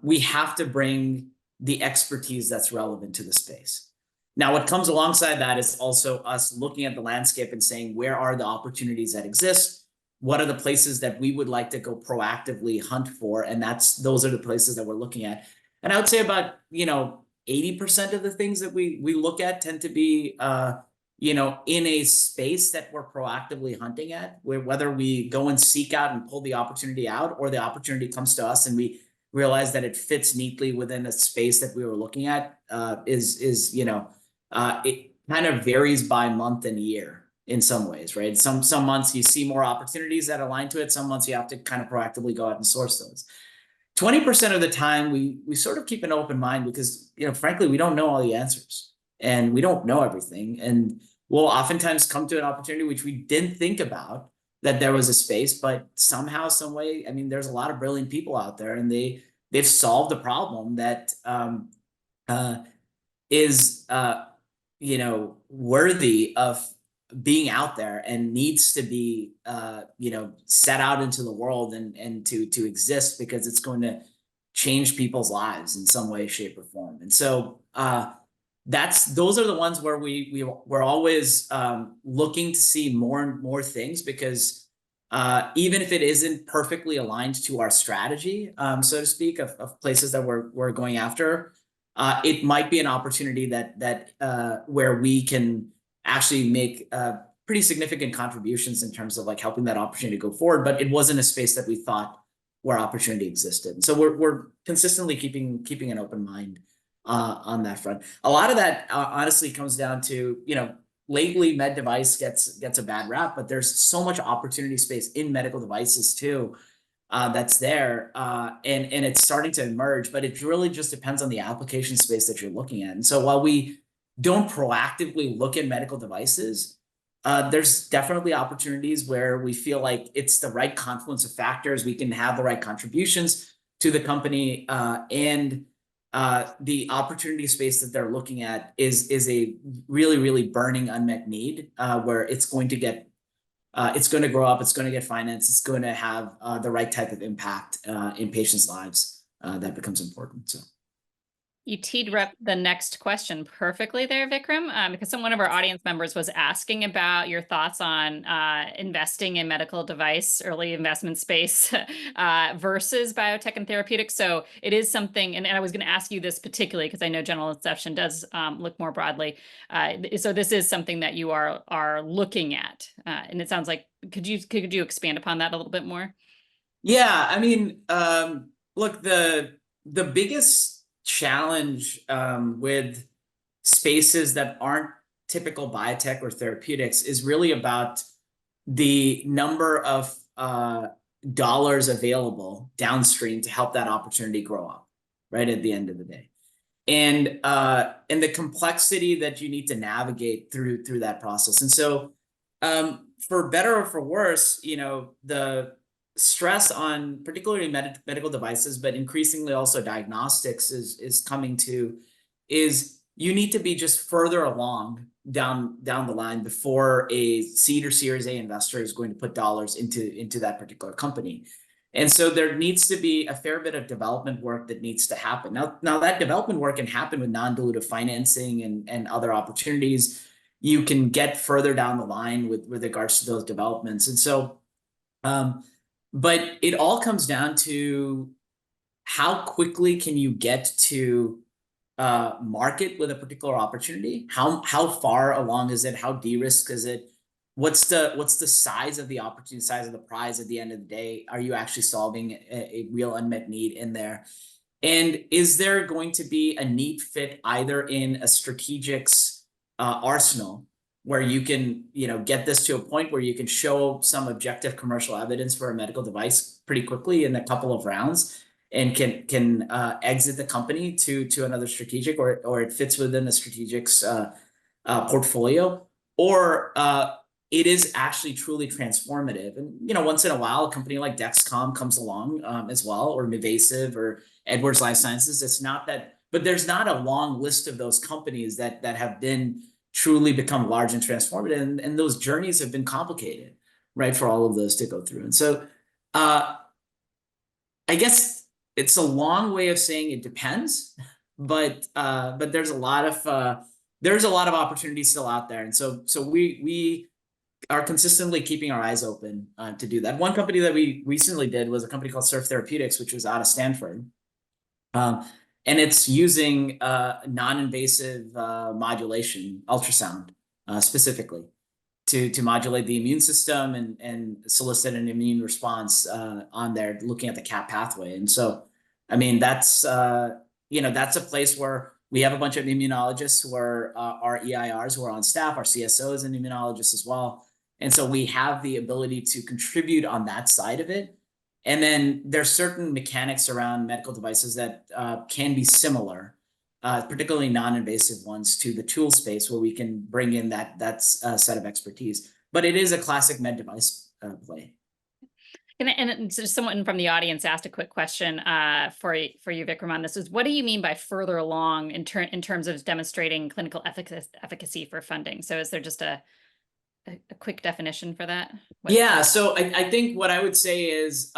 we have to bring the expertise that's relevant to the space. Now, what comes alongside that is also us looking at the landscape and saying, where are the opportunities that exist? What are the places that we would like to go proactively hunt for? And those are the places that we're looking at. And I would say about, 80% of the things that we look at tend to be, in a space that we're proactively hunting at, whether we go and seek out and pull the opportunity out, or the opportunity comes to us and we realize that it fits neatly within a space that we were looking at, it kind of varies by month and year in some ways, right? Some months you see more opportunities that align to it. Some months you have to kind of proactively go out and source those. 20% of the time we sort of keep an open mind because, frankly, we don't know all the answers and we don't know everything. And we'll oftentimes come to an opportunity which we didn't think about, that there was a space, but somehow, some way, I mean, there's a lot of brilliant people out there and they've solved a problem that is worthy of being out there and needs to be set out into the world and to exist, because it's going to change people's lives in some way, shape, or form. And so those are the ones where we're always looking to see more and more things, because even if it isn't perfectly aligned to our strategy, so to speak, of places that we're going after, it might be an opportunity that where we can actually make pretty significant contributions in terms of helping that opportunity go forward, but it wasn't a space that we thought where opportunity existed. And so we're consistently keeping an open mind on that front. A lot of that honestly comes down to, lately med device gets a bad rap, but there's so much opportunity space in medical devices too, that's there, and it's starting to emerge, but it really just depends on the application space that you're looking at. And so while we don't proactively look at medical devices, there's definitely opportunities where we feel like it's the right confluence of factors. We can have the right contributions to the company, and the opportunity space that they're looking at is a really, really burning unmet need, where it's going to grow up, it's going to get financed, it's going to have the right type of impact in patients' lives that becomes important. So You teed up the next question perfectly there, Vikram, because one of our audience members was asking about your thoughts on investing in medical device, early investment space versus biotech and therapeutics. So it is something, and I was going to ask you this particularly because I know General Inception does look more broadly. So this is something that you are looking at, and it sounds like could you expand upon that a little bit more? yeah, I mean, look, the biggest challenge with spaces that aren't typical biotech or therapeutics is really about the number of dollars available downstream to help that opportunity grow up, right, at the end of the day. And the complexity that you need to navigate through that process. And so for better or for worse, the stress on particularly medical devices, but increasingly also diagnostics is coming to is you need to be just further along down the line before a seed or Series A investor is going to put dollars into that particular company. And so there needs to be a fair bit of development work that needs to happen. Now that development work can happen with non-dilutive financing and other opportunities. You can get further down the line with regards to those developments. And so, but it all comes down to how quickly can you get to market with a particular opportunity? How far along is it? How de-risked is it? What's the size of the opportunity, size of the prize at the end of the day? Are you actually solving a real unmet need in there? And is there going to be a neat fit either in a strategic's arsenal where you can get this to a point where you can show some objective commercial evidence for a medical device pretty quickly in a couple of rounds and can exit the company to another strategic, or it fits within the strategic's portfolio, or it is actually truly transformative. And once in a while, a company like Dexcom comes along as well, or Nuvasive or Edwards Lifesciences. It's not that, but there's not a long list of those companies that have been truly become large and transformative, and those journeys have been complicated, right, for all of those to go through. And so I guess it's a long way of saying it depends, but there's a lot of opportunities still out there. And so we are consistently keeping our eyes open to do that. One company that we recently did was a company called Surf Therapeutics, which was out of Stanford. And it's using non-invasive modulation, ultrasound specifically, to modulate the immune system and solicit an immune response on there, looking at the CAP pathway. And so, I mean, that's that's a place where we have a bunch of immunologists who are our EIRs who are on staff. Our CSO is an immunologist as well. And so we have the ability to contribute on that side of it. And then there's certain mechanics around medical devices that can be similar, particularly non-invasive ones, to the tool space where we can bring in that set of expertise. But it is a classic med device play. And so someone from the audience asked a quick question for you, Vikram, on this. Is what do you mean by further along in terms of demonstrating clinical efficacy for funding? So is there just a quick definition for that? Yeah, so I think what I would say is,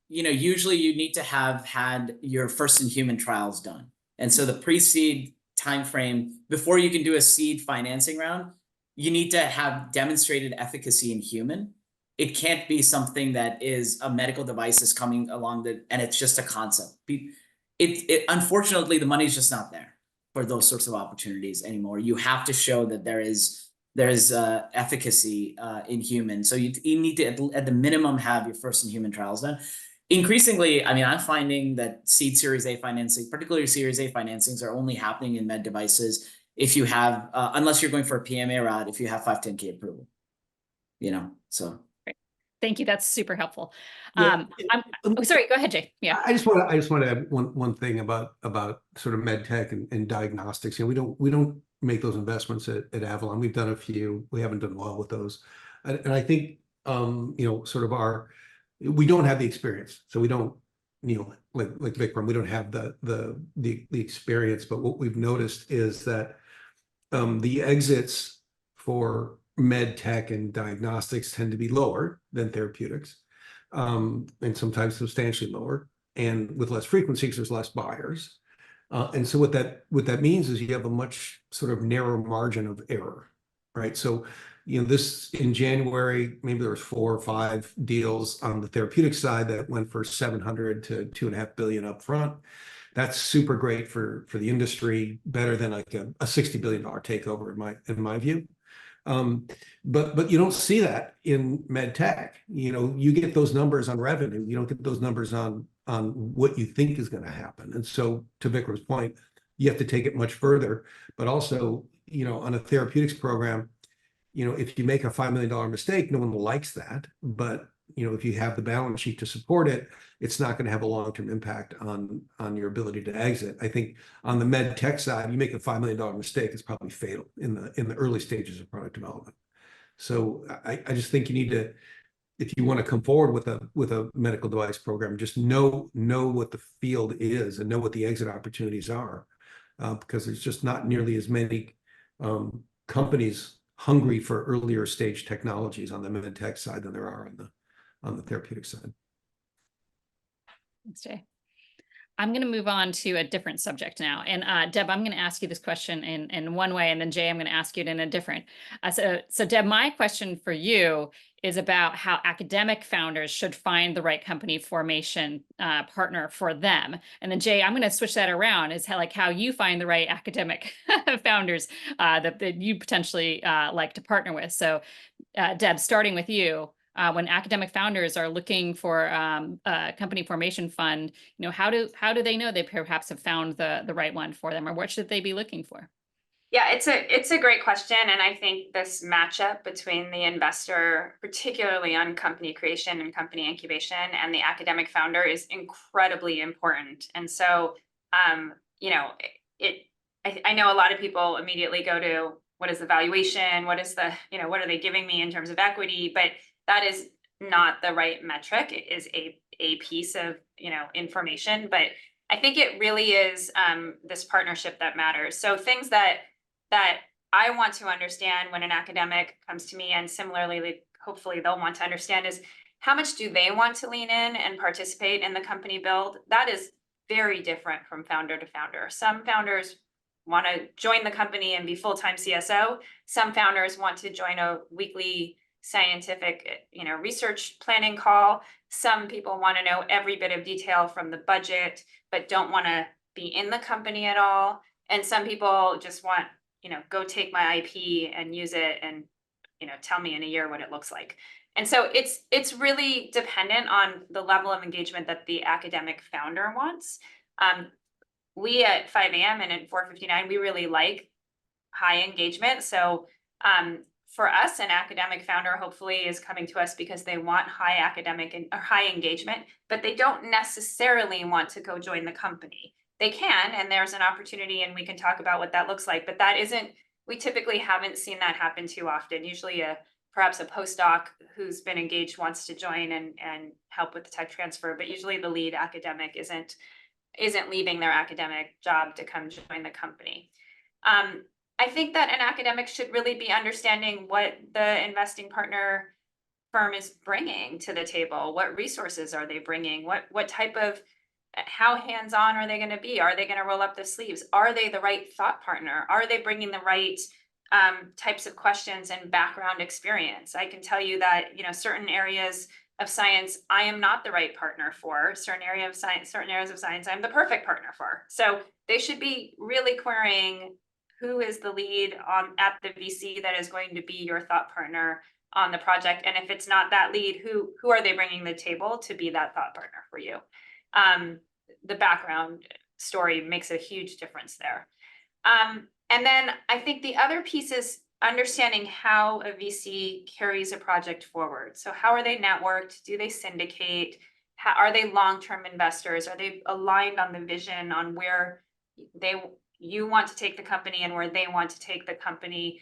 usually you need to have had your first in human trials done. And so the pre-seed timeframe, before you can do a seed financing round, you need to have demonstrated efficacy in human. It can't be something that is a medical device is coming along and it's just a concept. Unfortunately, the money's just not there for those sorts of opportunities anymore. You have to show that there is efficacy in humans. So you need to, at the minimum, have your first in human trials done. Increasingly, I mean, I'm finding that seed Series A financing, particularly Series A financings, are only happening in med devices if you have, unless you're going for a PMA route, if you have 510(k) approval. So. Thank you. That's super helpful. Yeah. Oh, sorry, go ahead, Jay. Yeah. I just want to add one thing about sort of med tech and diagnostics. You know, we don't make those investments at Avalon. We've done a few. We haven't done well with those, and I think you know, sort of we don't have the experience, so we don't, you know, like Vikram, we don't have the experience. But what we've noticed is that the exits for med tech and diagnostics tend to be lower than therapeutics, and sometimes substantially lower, and with less frequency because there's less buyers. And so what that means is you have a much sort of narrow margin of error, right? So, you know, this in January, maybe there was 4 or 5 deals on the therapeutic side that went for 700 to 2.5 billion up front. That's super great for the industry, better than like a $60 billion takeover in my view. But you don't see that in med tech. You know, you get those numbers on revenue. You don't get those numbers on what you think is going to happen. And so, to Vikram's point, you have to take it much further. But also, you know, on a therapeutics program, you know, if you make a $5 million mistake, no one likes that. But you know, if you have the balance sheet to support it, it's not going to have a long-term impact on your ability to exit. I think on the med tech side, you make a $5 million mistake, it's probably fatal in the early stages of product development. So I just think you need to, if you want to come forward with a medical device program, just know what the field is and know what the exit opportunities are, because there's just not nearly as many companies hungry for earlier stage technologies on the med tech side than there are on the therapeutic side. Thanks, Jay. I'm going to move on to a different subject now. And Deb, I'm going to ask you this question in one way, and then Jay, I'm going to ask you it in a different. So Deb, my question for you is about how academic founders should find the right company formation partner for them. And then Jay, I'm going to switch that around, is how you find the right academic founders that you potentially like to partner with. So Deb, starting with you. When academic founders are looking for a company formation fund, you know, how do they know they perhaps have found the right one for them, or what should they be looking for? Yeah, it's a great question. And I think this matchup between the investor, particularly on company creation and company incubation, and the academic founder is incredibly important. And so, you know, I know a lot of people immediately go to, what is the valuation? What is you know, what are they giving me in terms of equity? But that is not the right metric. It is a piece of, you know, information, but I think it really is this partnership that matters. So things that I want to understand when an academic comes to me, and similarly, hopefully they'll want to understand, is how much do they want to lean in and participate in the company build? That is very different from founder to founder. Some founders want to join the company and be full-time CSO. Some founders want to join a weekly scientific, you know, research planning call. Some people want to know every bit of detail from the budget, but don't want to be in the company at all. And some people just want, you know, go take my IP and use it and, you know, tell me in a year what it looks like. And so it's really dependent on the level of engagement that the academic founder wants. We at 5 AM and at 459, we really like high engagement. So for us, an academic founder hopefully is coming to us because they want high academic or high engagement, but they don't necessarily want to go join the company. They can, and there's an opportunity, and we can talk about what that looks like, but that isn't, we typically haven't seen that happen too often. Usually perhaps a postdoc who's been engaged wants to join and help with the tech transfer, but usually the lead academic isn't leaving their academic job to come join the company. I think that an academic should really be understanding what the investing partner firm is bringing to the table. What resources are they bringing? What type of, how hands-on are they going to be? Are they going to roll up the sleeves? Are they the right thought partner? Are they bringing the right types of questions and background experience? I can tell you that, you know, certain areas of science, I am not the right partner for. Certain areas of science, I'm the perfect partner for. So they should be really querying who is the lead at the VC that is going to be your thought partner on the project. And if it's not that lead, who are they bringing to the table to be that thought partner for you? The background story makes a huge difference there. And then I think the other piece is understanding how a VC carries a project forward. So how are they networked? Do they syndicate? How, are they long-term investors? Are they aligned on the vision on where you want to take the company and where they want to take the company?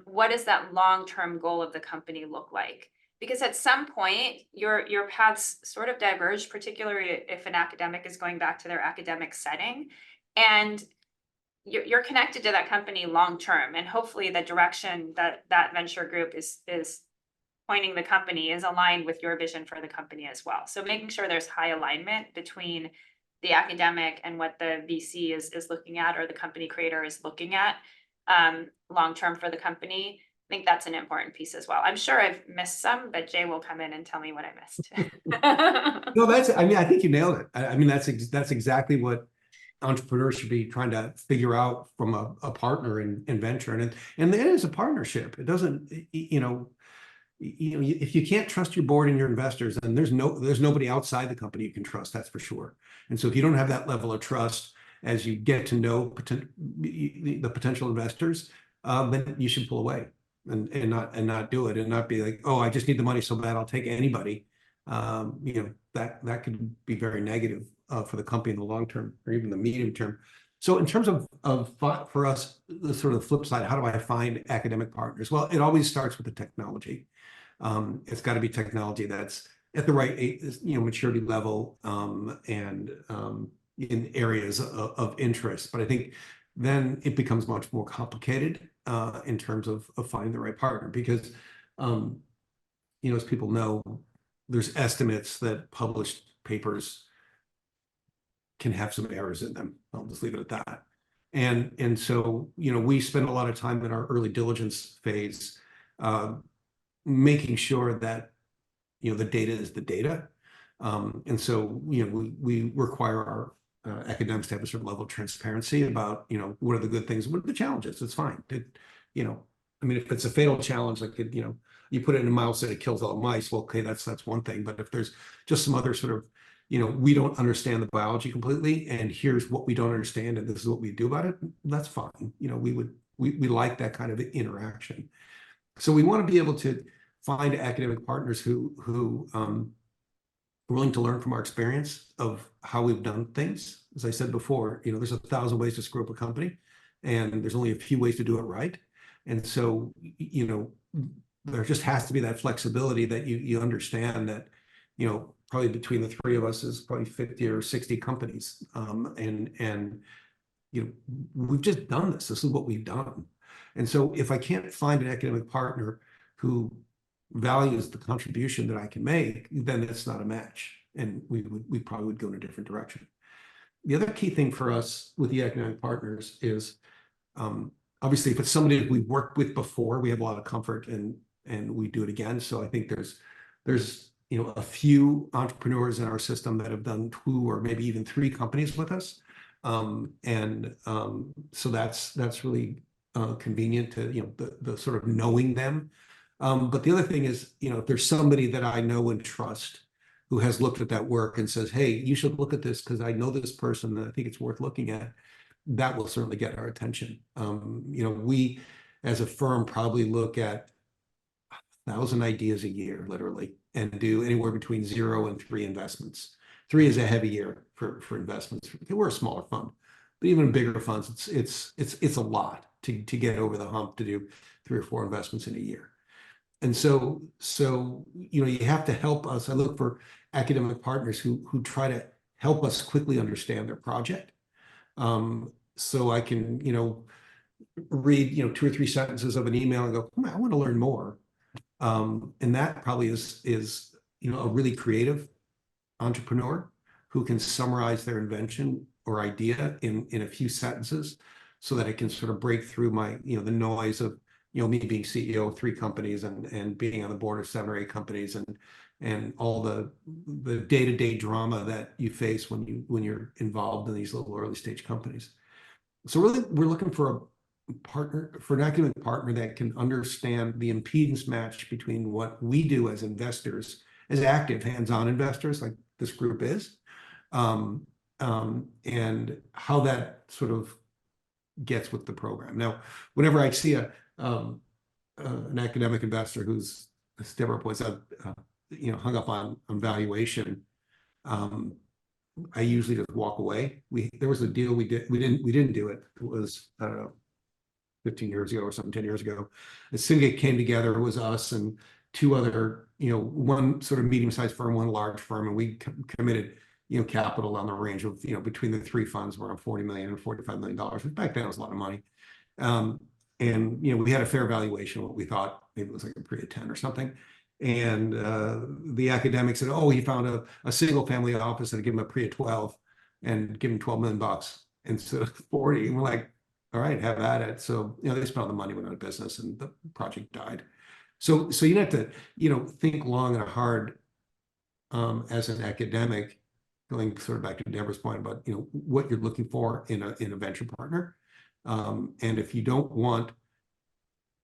What does that long-term goal of the company look like? Because at some point, your paths sort of diverge, particularly if an academic is going back to their academic setting. And you're connected to that company long term, and hopefully the direction that that venture group is pointing the company is aligned with your vision for the company as well. So making sure there's high alignment between the academic and what the VC is looking at, or the company creator is looking at long term for the company. I think that's an important piece as well. I'm sure I've missed some, but Jay will come in and tell me what I missed. No, that's, I mean, I think you nailed it. I mean, that's exactly what entrepreneurs should be trying to figure out from a partner in venture. And it is a partnership. It doesn't, if you can't trust your board and your investors, then there's nobody outside the company you can trust, that's for sure. And so if you don't have that level of trust as you get to know the potential investors, then you should pull away and not do it, and not be like, oh, I just need the money so bad I'll take anybody. That could be very negative for the company in the long term, or even the medium term. So in terms of for us, the sort of flip side, how do I find academic partners? Well, it always starts with the technology. It's got to be technology that's at the right maturity level, and in areas of interest. But I think then it becomes much more complicated in terms of finding the right partner, because as people know, there's estimates that published papers can have some errors in them. I'll just leave it at that. And so, we spend a lot of time in our early diligence phase making sure that, the data is the data. And so, we require our academics to have a certain level of transparency about, what are the good things, what are the challenges? It's fine. I mean, if it's a fatal challenge, like, you put it in a mouse and it kills all the mice, well, okay, that's one thing. But if there's just some other sort of, we don't understand the biology completely, and here's what we don't understand, and this is what we do about it, that's fine. We like that kind of interaction. So we want to be able to find academic partners who are willing to learn from our experience of how we've done things. As I said before, there's 1,000 ways to screw up a company, and there's only a few ways to do it right. And so, there just has to be that flexibility that you understand that, probably between the three of us is probably 50 or 60 companies. And we've just done this. This is what we've done. And so if I can't find an academic partner who values the contribution that I can make, then it's not a match. And we probably would go in a different direction. The other key thing for us with the academic partners is, obviously, if it's somebody we've worked with before, we have a lot of comfort and we do it again. So I think there's a few entrepreneurs in our system that have done 2 or maybe even 3 companies with us. So that's really convenient to, the sort of knowing them. But the other thing is, if there's somebody that I know and trust who has looked at that work and says, hey, you should look at this because I know this person and I think it's worth looking at, that will certainly get our attention. We as a firm probably look at 1,000 ideas a year, literally, and do anywhere between 0 and 3 investments. 3 is a heavy year for investments. We're a smaller fund, but even bigger funds, it's a lot to get over the hump to do 3 or 4 investments in a year. And so you have to help us. I look for academic partners who try to help us quickly understand their project. So I can, read, 2 or 3 sentences of an email and go, I want to learn more. And that probably is, a really creative entrepreneur who can summarize their invention or idea in a few sentences so that it can sort of break through my, the noise of, me being CEO of 3 companies and being on the board of 7 or 8 companies and all the day-to-day drama that you face when you're involved in these little early stage companies. So really, we're looking for an academic partner that can understand the impedance match between what we do as investors, as active hands-on investors like this group is, and how that sort of gets with the program. Now, whenever I see a an academic investor who's, as Deborah points out, hung up on valuation, I usually just walk away. There was a deal we didn't do it. It was, I don't know, 15 years ago or something, 10 years ago. The syndicate came together. It was us and two other, one sort of medium-sized firm, one large firm, and we committed, capital on the range of, between the three funds were around $40 million and $45 million, which back then was a lot of money. And we had a fair valuation of what we thought, maybe it was like a pre 10 or something. And the academic said, oh, he found a single family office and give him a pre 12 and give him $12 million instead of 40. And we're like, all right, have at it. So, they spent all the money, went out of business, and the project died. So you have to, think long and hard as an academic, going sort of back to Deborah's point about, what you're looking for in a venture partner. And if you don't want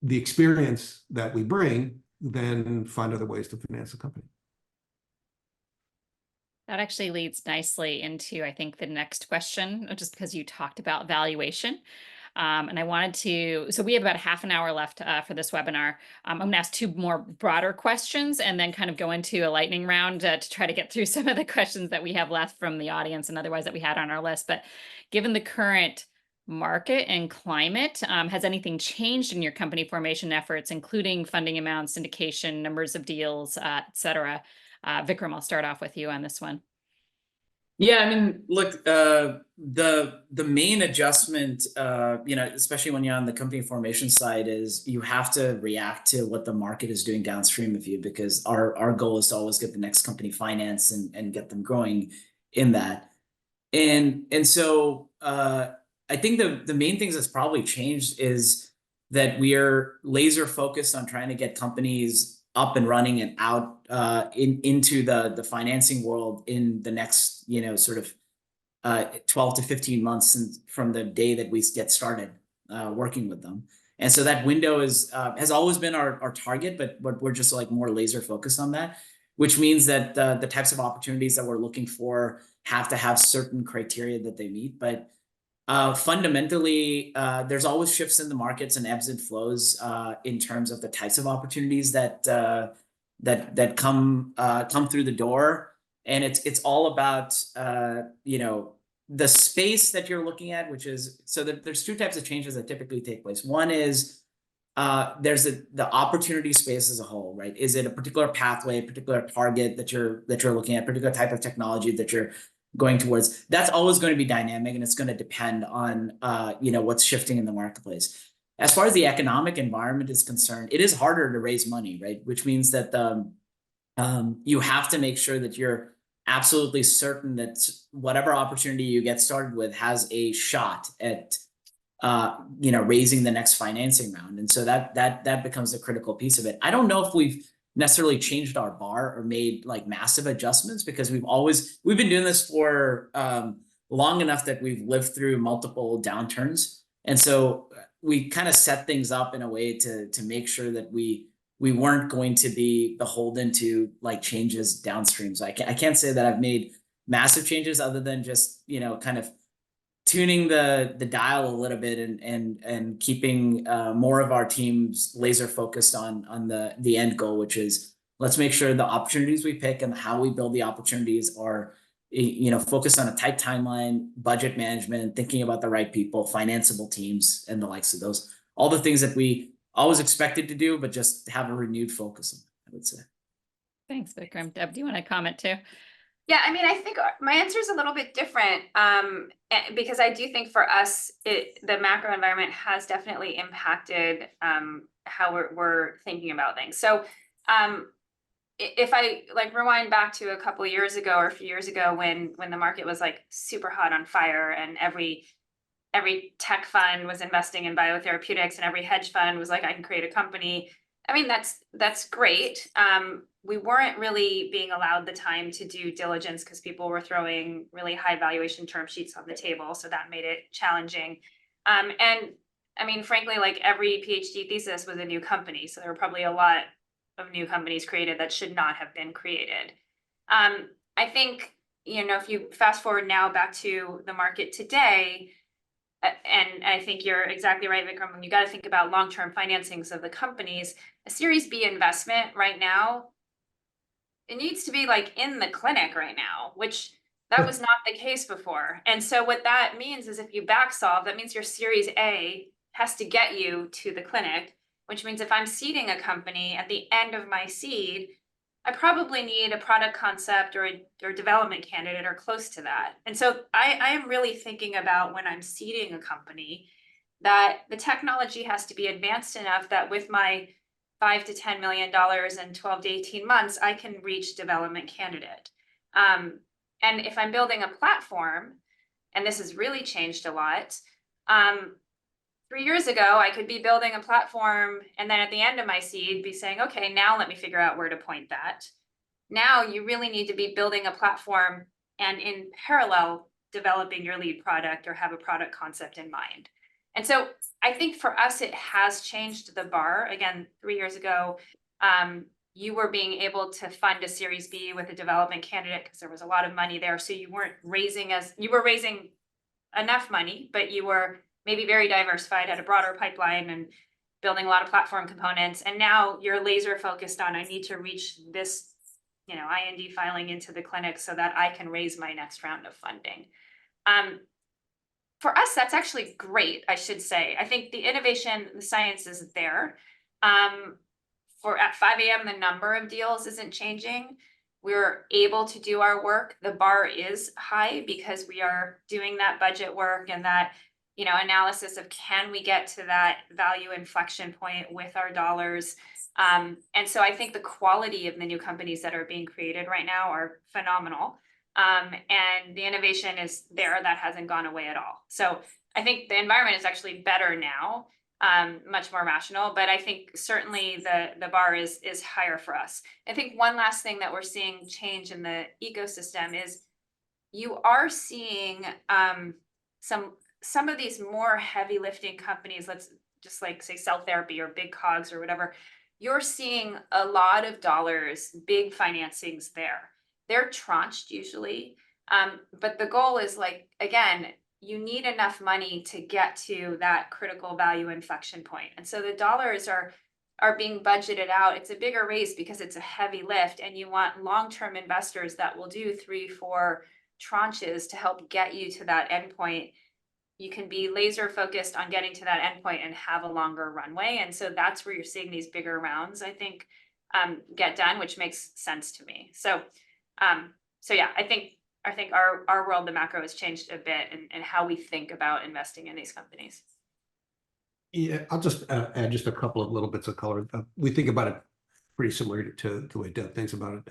the experience that we bring, then find other ways to finance the company. That actually leads nicely into, I think, the next question, just because you talked about valuation. And I wanted to, so we have about half an hour left for this webinar. I'm going to ask two more broader questions and then kind of go into a lightning round to try to get through some of the questions that we have left from the audience and otherwise that we had on our list. But given the current market and climate, has anything changed in your company formation efforts, including funding amounts, syndication, numbers of deals, et cetera? Vikram, I'll start off with you on this one. Yeah, I mean, look, the main adjustment, especially when you're on the company formation side, is you have to react to what the market is doing downstream of you, because our goal is to always get the next company financed and get them growing in that. And so I think the main things that's probably changed is that we are laser focused on trying to get companies up and running and out into the financing world in the next, sort of 12 to 15 months from the day that we get started working with them. And so that window has always been our target, but we're just like more laser focused on that, which means that the types of opportunities that we're looking for have to have certain criteria that they meet. But fundamentally, there's always shifts in the markets and ebbs and flows in terms of the types of opportunities that come through the door, and it's all about the space that you're looking at, which is there's two types of changes that typically take place. One is there's the opportunity space as a whole, right? Is it a particular pathway, a particular target that you're looking at, particular type of technology that you're going towards? That's always going to be dynamic, and it's going to depend on what's shifting in the marketplace. As far as the economic environment is concerned, it is harder to raise money, right? Which means that you have to make sure that you're absolutely certain that whatever opportunity you get started with has a shot at raising the next financing round. And so that becomes a critical piece of it. I don't know if we've necessarily changed our bar or made like massive adjustments, because we've been doing this for long enough that we've lived through multiple downturns. And so we kind of set things up in a way to make sure that we weren't going to be beholden to like changes downstream. So I can't say that I've made massive changes other than just, kind of tuning the dial a little bit and keeping more of our teams laser focused on the end goal, which is let's make sure the opportunities we pick and how we build the opportunities are focused on a tight timeline, budget management, thinking about the right people, financeable teams, and the likes of those. All the things that we always expected to do, but just have a renewed focus on, I would say. Thanks, Vikram. Deb, do you want to comment too? Yeah, I mean, I think my answer is a little bit different because I do think for us, the macro environment has definitely impacted how we're thinking about things. So if I like rewind back to a couple of years ago or a few years ago when the market was like super hot on fire and every tech fund was investing in biotherapeutics and every hedge fund was like, I can create a company. I mean, that's great. We weren't really being allowed the time to do diligence because people were throwing really high valuation term sheets on the table. So that made it challenging. And I mean, frankly, like every PhD thesis was a new company. So there were probably a lot of new companies created that should not have been created. I think, if you fast forward now back to the market today, and I think you're exactly right, Vikram, when you got to think about long-term financings of the companies, a Series B investment right now, it needs to be like in the clinic right now, which that was not the case before. And so what that means is if you back solve, that means your Series A has to get you to the clinic, which means if I'm seeding a company at the end of my seed, I probably need a product concept or a development candidate or close to that. And so I am really thinking about when I'm seeding a company that the technology has to be advanced enough that with my $5 to $10 million in 12 to 18 months, I can reach development candidate. And if I'm building a platform, and this has really changed a lot, 3 years ago, I could be building a platform and then at the end of my seed be saying, okay, now let me figure out where to point that. Now you really need to be building a platform and in parallel developing your lead product or have a product concept in mind. And so I think for us, it has changed the bar. Again, 3 years ago, you were being able to fund a Series B with a development candidate because there was a lot of money there. So you were raising enough money, but you were maybe very diversified, had a broader pipeline and building a lot of platform components. And now you're laser focused on, I need to reach this, IND filing into the clinic so that I can raise my next round of funding. For us, that's actually great, I should say. I think the innovation, the science is there. At 5 a.m., the number of deals isn't changing. We're able to do our work. The bar is high because we are doing that budget work and that, analysis of can we get to that value inflection point with our dollars. And so I think the quality of the new companies that are being created right now are phenomenal. And the innovation is there, that hasn't gone away at all. So I think the environment is actually better now, much more rational, but I think certainly the bar is higher for us. I think one last thing that we're seeing change in the ecosystem is you are seeing some of these more heavy lifting companies, let's just like say cell therapy or big cogs or whatever, you're seeing a lot of dollars, big financings there. They're tranched usually, but the goal is like, again, you need enough money to get to that critical value inflection point. And so the dollars are being budgeted out. It's a bigger race because it's a heavy lift and you want long-term investors that will do 3, 4 tranches to help get you to that endpoint. You can be laser focused on getting to that endpoint and have a longer runway. And so that's where you're seeing these bigger rounds, I think, get done, which makes sense to me. So yeah, I think our world, the macro has changed a bit and how we think about investing in these companies. Yeah, I'll just add just a couple of little bits of color. We think about it pretty similar to the way Deb thinks about it,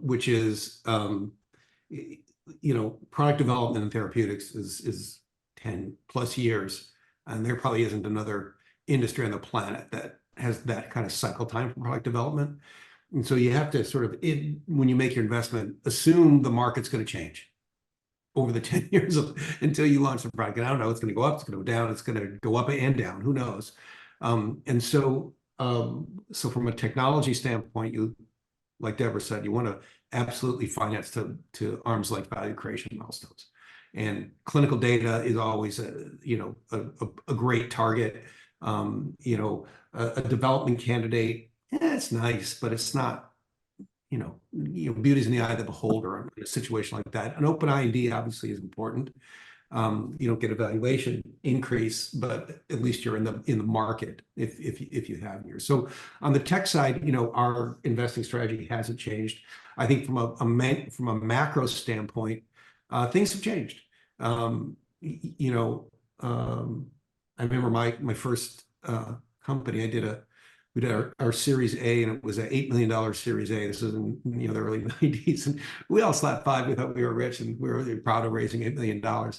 which is, product development in therapeutics is 10 plus years, and there probably isn't another industry on the planet that has that kind of cycle time for product development. And so you have to sort of, when you make your investment, assume the market's going to change over the 10 years until you launch the product. And I don't know, it's going to go up, it's going to go down, it's going to go up and down, who knows? And so from a technology standpoint, like Deborah said, you want to absolutely finance to arm's length value creation milestones. And clinical data is always a great target. A development candidate, it's nice, but it's not, beauty's in the eye of the beholder in a situation like that. An open IND obviously is important. You don't get a valuation increase, but at least you're in the market if you have yours. So on the tech side, our investing strategy hasn't changed. I think from a macro standpoint, things have changed. I remember my first company, we did our Series A, and it was an $8 million Series A. This is in the early 90s, and we all slapped 5. We thought we were rich, and we were really proud of raising $8 million. Now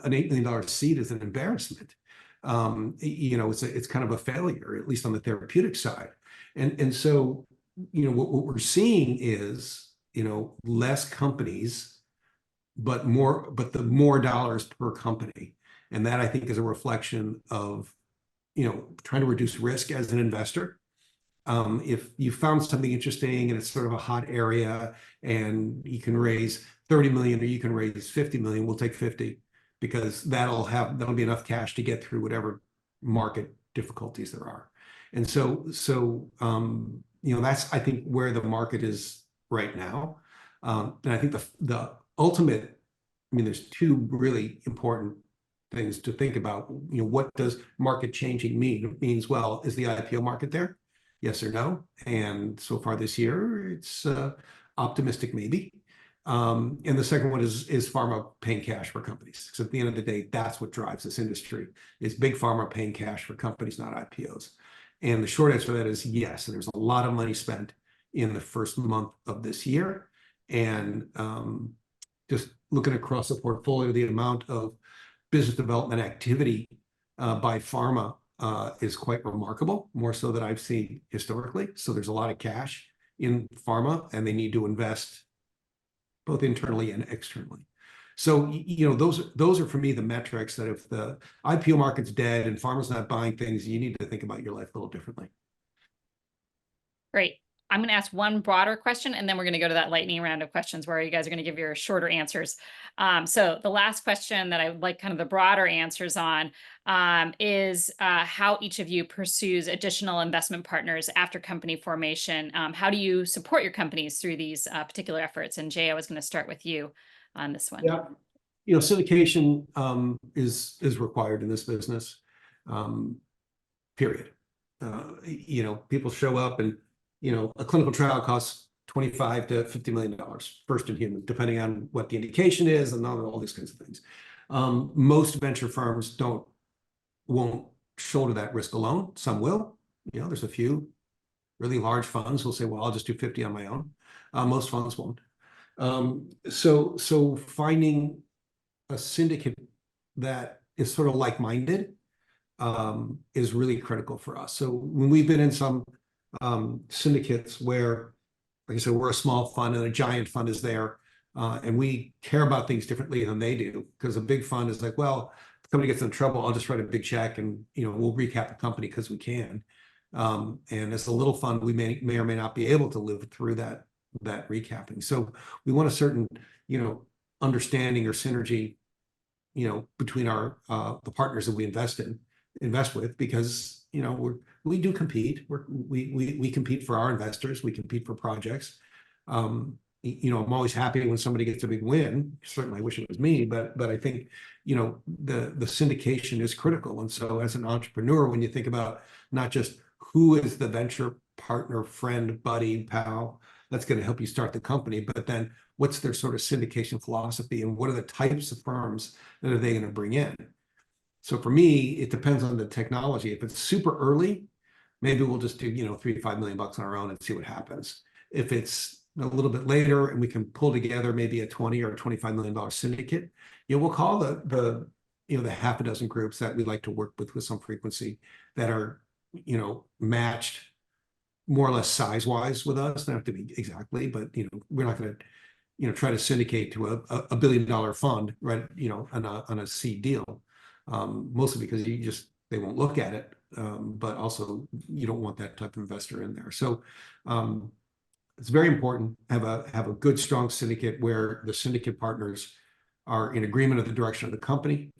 an $8 million seed is an embarrassment. It's kind of a failure, at least on the therapeutic side. And so what we're seeing is less companies, but the more dollars per company, and that I think is a reflection of trying to reduce risk as an investor. If you found something interesting and it's sort of a hot area and you can raise 30 million or you can raise 50 million, we'll take 50. because that'll be enough cash to get through whatever market difficulties there are. And so that's, I think, where the market is right now. And I think the ultimate, I mean, there's two really important things to think about. What does market changing mean? It means, well, is the IPO market there? Yes or no? And so far this year, it's optimistic, maybe. And the second one is pharma paying cash for companies. Because at the end of the day, that's what drives this industry, is big pharma paying cash for companies, not IPOs. And the short answer to that is yes. And there's a lot of money spent in the first month of this year. And just looking across the portfolio, the amount of business development activity by pharma is quite remarkable, more so than I've seen historically. So there's a lot of cash in pharma, and they need to invest both internally and externally. So, those are for me the metrics that if the IPO market's dead and pharma's not buying things, you need to think about your life a little differently. Great. I'm going to ask one broader question, and then we're going to go to that lightning round of questions where you guys are going to give your shorter answers. So the last question that I would like kind of the broader answers on is how each of you pursues additional investment partners after company formation. How do you support your companies through these particular efforts? And Jay, I was going to start with you on this one. Yeah, syndication is required in this business. Period. People show up and a clinical trial costs $25 to $50 million first in human, depending on what the indication is and all these kinds of things. Most venture firms won't shoulder that risk alone. Some will. There's a few really large funds who'll say, well, I'll just do 50 on my own. Most funds won't. So finding a syndicate that is sort of like-minded is really critical for us. So when we've been in some syndicates where, like I said, we're a small fund and a giant fund is there, and we care about things differently than they do, because a big fund is like, well, if the company gets in trouble, I'll just write a big check and we'll recap the company because we can. And as a little fund, we may or may not be able to live through that recapping. So we want a certain understanding or synergy between the partners that we invest with, because we do compete. We compete for our investors. We compete for projects. I'm always happy when somebody gets a big win. Certainly, I wish it was me, but I think the syndication is critical. And so, as an entrepreneur, when you think about not just who is the venture partner, friend, buddy, pal that's going to help you start the company, but then what's their sort of syndication philosophy, and what are the types of firms that are they going to bring in? So for me, it depends on the technology. If it's super early, maybe we'll just do, $3 to $5 million on our own and see what happens. If it's a little bit later and we can pull together maybe a $20 or $25 million syndicate, we'll call the half a dozen groups that we like to work with some frequency, that are, matched more or less size-wise with us. They don't have to be exactly, but, we're not going to, try to syndicate to a $1 billion fund, right, on a seed deal. Mostly because they won't look at it, but also you don't want that type of investor in there. So it's very important to have a good, strong syndicate where the syndicate partners are in agreement of the direction of the company,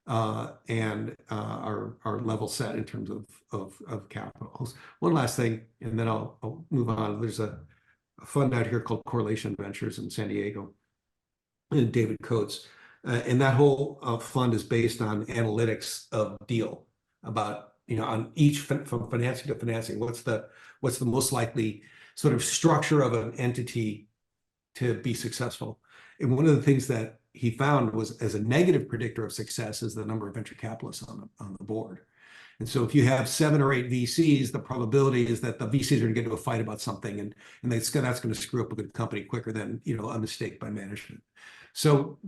and are level set in terms of capital. One last thing, and then I'll move on. There's a fund out here called Correlation Ventures in San Diego, and David Coates. And that whole fund is based on analytics of deal, about on each from financing to financing, what's the most likely sort of structure of an entity to be successful. And one of the things that he found was, as a negative predictor of success, is the number of venture capitalists on the board. And so if you have 7 or 8 VCs, the probability is that the VCs are going to get into a fight about something, and that's going to screw up a good company quicker than a mistake by management. So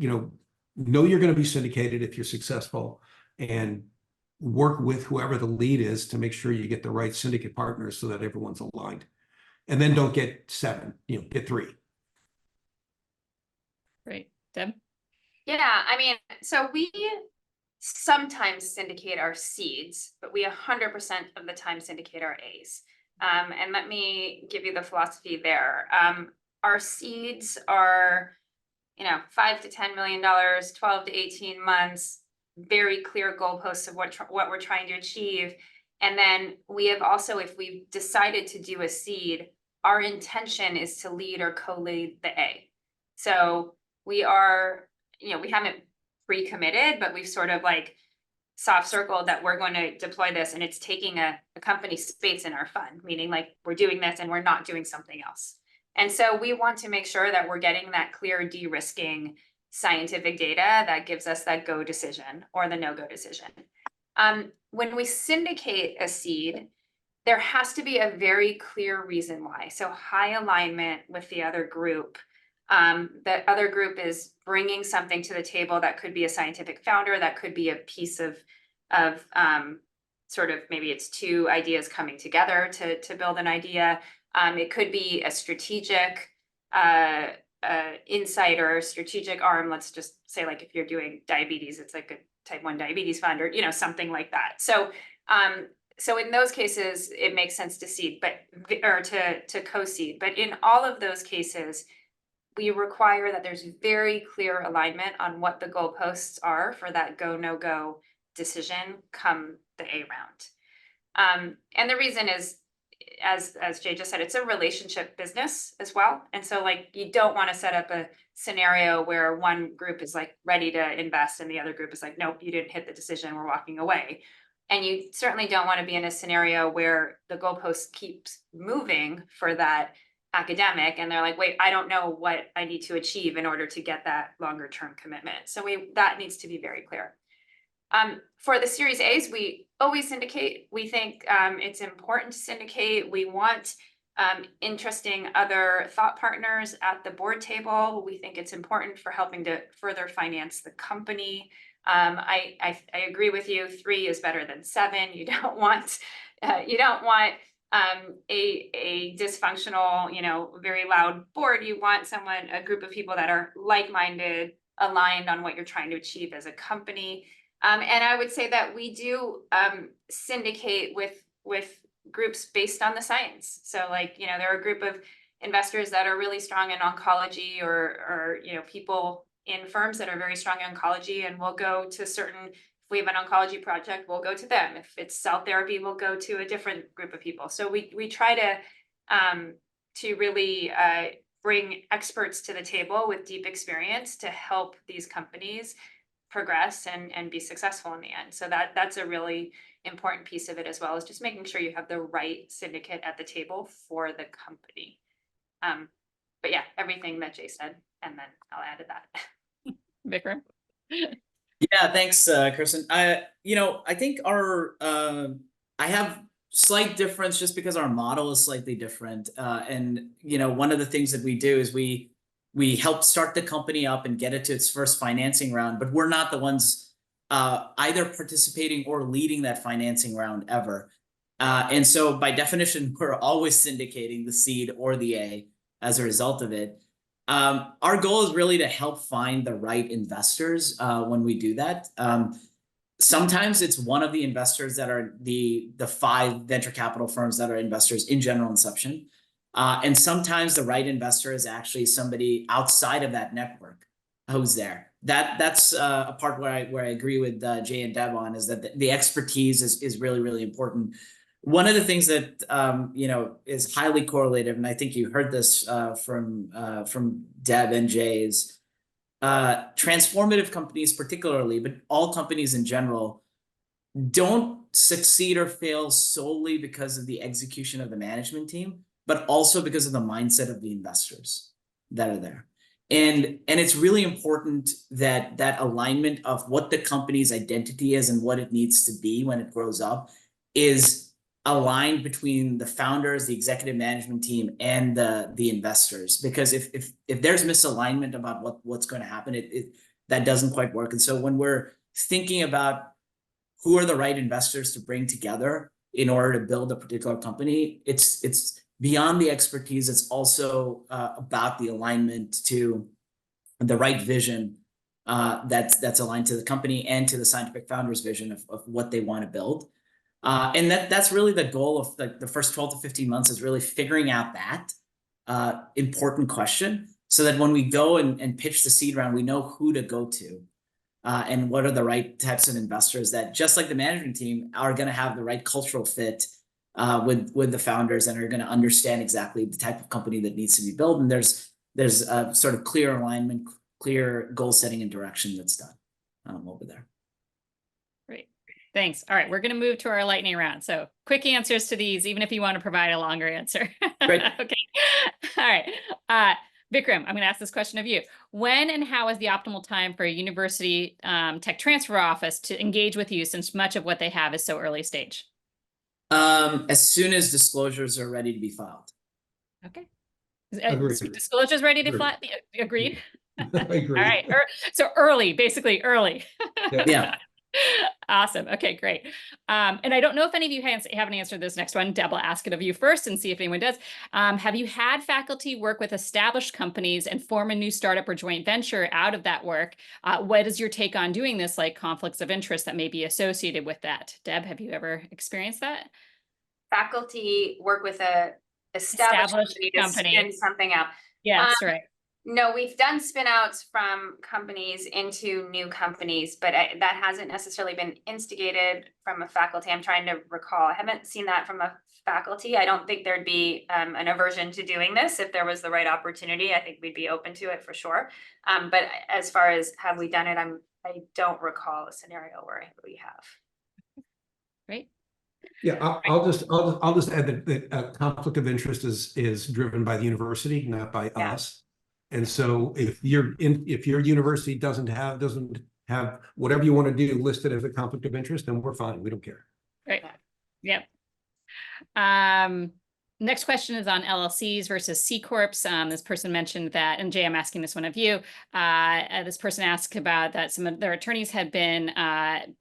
know you're going to be syndicated if you're successful, and work with whoever the lead is to make sure you get the right syndicate partners so that everyone's aligned. And then don't get 7, get 3. Great. Deb? Yeah, I mean, so we sometimes syndicate our seeds, but we 100% of the time syndicate our A's. And let me give you the philosophy there. Our seeds are $5 to $10 million, 12 to 18 months, very clear goalposts of what we're trying to achieve. And then we have also, if we've decided to do a seed, our intention is to lead or co-lead the A. So we are, we haven't pre-committed, but we've sort of like soft circled that we're going to deploy this, and it's taking a company space in our fund, meaning like we're doing this and we're not doing something else. And so we want to make sure that we're getting that clear de-risking scientific data that gives us that go decision or the no-go decision. When we syndicate a seed, there has to be a very clear reason why. So high alignment with the other group. The other group is bringing something to the table that could be a scientific founder, that could be a piece of sort of, maybe it's two ideas coming together to build an idea. It could be a strategic insight or strategic arm. Let's just say, like, if you're doing diabetes, it's like a type 1 diabetes fund, or something like that. So so in those cases, it makes sense to seed, or to co-seed. But in all of those cases, we require that there's very clear alignment on what the goalposts are for that go, no go decision come the A round. And the reason is, as Jay just said, it's a relationship business as well. And so, like, you don't want to set up a scenario where one group is like ready to invest and the other group is like, nope, you didn't hit the decision, we're walking away. And you certainly don't want to be in a scenario where the goalpost keeps moving for that academic and they're like, wait, I don't know what I need to achieve in order to get that longer term commitment. So that needs to be very clear. For the Series A's, we always syndicate. We think it's important to syndicate. We want interesting other thought partners at the board table. We think it's important for helping to further finance the company. I agree with you. 3 is better than 7. You don't want a dysfunctional, very loud board. You want a group of people that are like-minded, aligned on what you're trying to achieve as a company. And I would say that we do syndicate with groups based on the science. So, like, there are a group of investors that are really strong in oncology, or people in firms that are very strong in oncology, and we'll go to if we have an oncology project, we'll go to them. If it's cell therapy, we'll go to a different group of people. So we try to really bring experts to the table with deep experience to help these companies progress and be successful in the end. So that's a really important piece of it as well, is just making sure you have the right syndicate at the table for the company. But yeah, everything that Jay said, and then I'll add to that. Vikram? Yeah, thanks, Kirsten. I think I have slight difference just because our model is slightly different. And one of the things that we do is we help start the company up and get it to its first financing round, but we're not the ones either participating or leading that financing round ever. And so by definition, we're always syndicating the seed or the A as a result of it. Our goal is really to help find the right investors when we do that. Sometimes it's one of the investors that are the 5 venture capital firms that are investors in General Inception. And sometimes the right investor is actually somebody outside of that network who's there. That's a part where I agree with Jay and Deb on, is that the expertise is really, really important. One of the things that is highly correlative, and I think you heard this from Deb and Jay, is transformative companies particularly, but all companies in general, don't succeed or fail solely because of the execution of the management team, but also because of the mindset of the investors that are there. And it's really important that alignment of what the company's identity is and what it needs to be when it grows up is aligned between the founders, the executive management team, and the investors. Because if there's misalignment about what's going to happen, that doesn't quite work. And so when we're thinking about who are the right investors to bring together in order to build a particular company, it's beyond the expertise. It's also about the alignment to the right vision that's aligned to the company and to the scientific founders' vision of what they want to build. And that's really the goal of the first 12 to 15 months, is really figuring out that important question. so that when we go and pitch the seed round, we know who to go to. And what are the right types of investors that, just like the management team, are going to have the right cultural fit with the founders and are going to understand exactly the type of company that needs to be built. And there's a sort of clear alignment, clear goal setting and direction that's done over there. Great. Thanks. All right, we're going to move to our lightning round. So quick answers to these, even if you want to provide a longer answer. Great. Okay. All right. Vikram, I'm going to ask this question of you. When and how is the optimal time for a university tech transfer office to engage with you, since much of what they have is so early stage? As soon as disclosures are ready to be filed. Okay. Agreed. Disclosures ready to Agreed. fly? Agreed. I agree. All right. So early, basically early. Yeah. Awesome. Okay, great. And I don't know if any of you haven't answered this next one. Deb will ask it of you first and see if anyone does. Have you had faculty work with established companies and form a new startup or joint venture out of that work? What is your take on doing this, like conflicts of interest that may be associated with that? Deb, have you ever experienced that? Faculty work with a established company to spin something out. Yes, right. No, we've done spin outs from companies into new companies, but that hasn't necessarily been instigated from a faculty. I'm trying to recall. I haven't seen that from a faculty. I don't think there'd be an aversion to doing this if there was the right opportunity. I think we'd be open to it for sure. But as far as have we done it, I don't recall a scenario where we have. Great. Yeah, I'll just add that conflict of interest is driven by the university, not by us. And so if your university doesn't have whatever you want to do listed as a conflict of interest, then we're fine. We don't care. Right. Yep. Next question is on LLCs versus C Corps. This person mentioned that, and Jay, I'm asking this one of you. This person asked about that some of their attorneys had been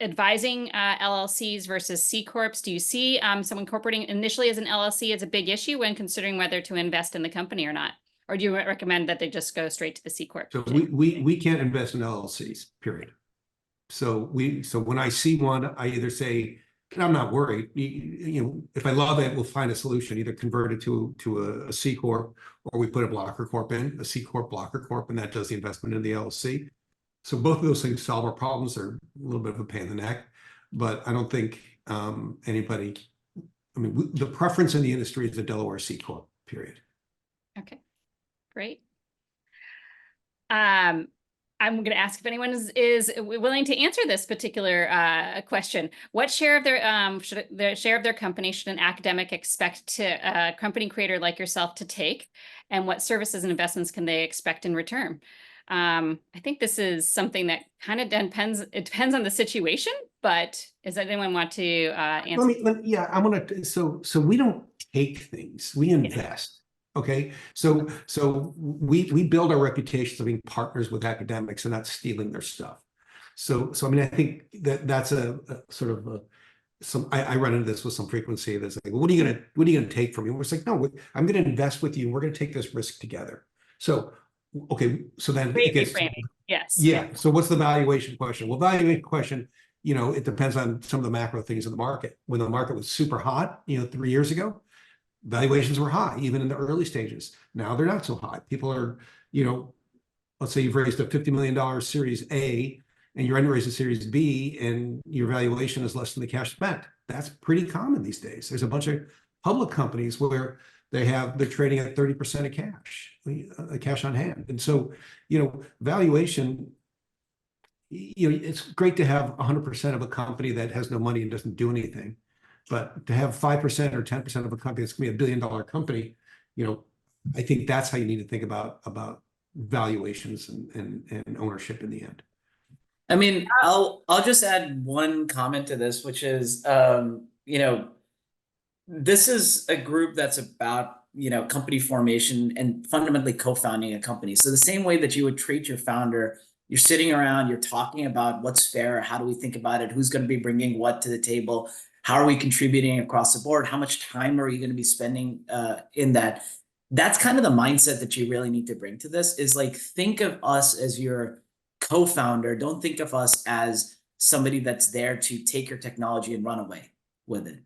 advising LLCs versus C Corps. Do you see someone incorporating initially as an LLC as a big issue when considering whether to invest in the company or not? Or do you recommend that they just go straight to the C Corp? So we can't invest in LLCs, period. So when I see one, I either say, and I'm not worried, you know, if I love it, we'll find a solution, either convert it to a C Corp, or we put a blocker corp in, a C Corp blocker corp, and that does the investment in the LLC. So both of those things solve our problems. They're a little bit of a pain in the neck, but I don't think anybody, I mean, the preference in the industry is a Delaware C Corp, period. Okay. Great. I'm going to ask if anyone is willing to answer this particular question. What share of their company should an academic expect a company creator like yourself to take, and what services and investments can they expect in return? I think this is something that kind of depends. It depends on the situation, but does anyone want to answer? Yeah, I want to. So we don't take things; we invest. Okay, so we build our reputations of being partners with academics and not stealing their stuff. So I mean, I think that's a sort of I run into this with some frequency. That's like, well, what are you gonna take from me? And we're like, no, I'm gonna invest with you, and we're gonna take this risk together. So okay, so then Great it gets reframing. Yes. Yeah. So what's the valuation question? Well, valuation question, you know, it depends on some of the macro things in the market. When the market was super hot, you know, 3 years ago, valuations were high, even in the early stages. Now they're not so high. People are, you know, let's say you've raised a $50 million Series A and you're under raised a Series B and your valuation is less than the cash spent. That's pretty common these days. There's a bunch of public companies where they're trading at 30% of cash on hand. And so, you know, valuation, you know, it's great to have 100% of a company that has no money and doesn't do anything. But to have 5% or 10% of a company that's going to be $1 billion company, you know, I think that's how you need to think about valuations and ownership in the end. I mean, I'll just add one comment to this, which is, you know, this is a group that's about, you know, company formation and fundamentally co-founding a company. So the same way that you would treat your founder, you're sitting around, you're talking about what's fair, how do we think about it, who's going to be bringing what to the table. How are we contributing across the board? How much time are you going to be spending in that? That's kind of the mindset that you really need to bring to this, is like, think of us as your co-founder. Don't think of us as somebody that's there to take your technology and run away with it.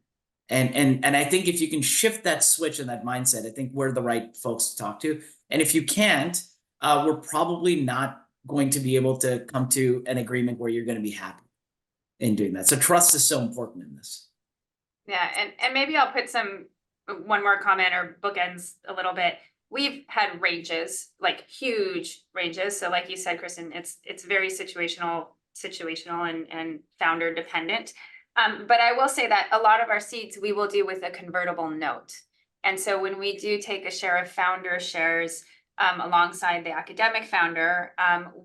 And I think if you can shift that switch and that mindset, I think we're the right folks to talk to. And if you can't, we're probably not going to be able to come to an agreement where you're going to be happy in doing that. So trust is so important in this. Yeah, and maybe I'll put one more comment or bookends a little bit. We've had ranges, like huge ranges. So like you said, Kristen, it's very situational and founder dependent. But I will say that a lot of our seeds we will do with a convertible note. And so when we do take a share of founder shares alongside the academic founder,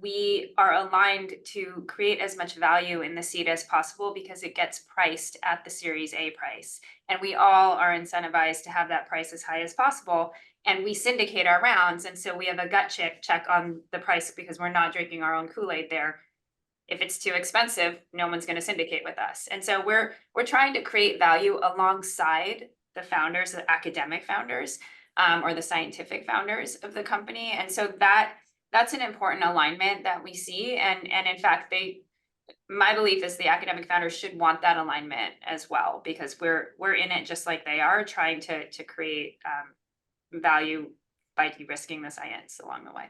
we are aligned to create as much value in the seed as possible because it gets priced at the Series A price. And we all are incentivized to have that price as high as possible. And we syndicate our rounds. And so we have a gut check on the price because we're not drinking our own Kool-Aid there. If it's too expensive, no one's going to syndicate with us. And so we're trying to create value alongside the founders, the academic founders, or the scientific founders of the company. And so that's an important alignment that we see. And in fact, my belief is the academic founders should want that alignment as well, because we're in it just like they are, trying to create value by de-risking the science along the way.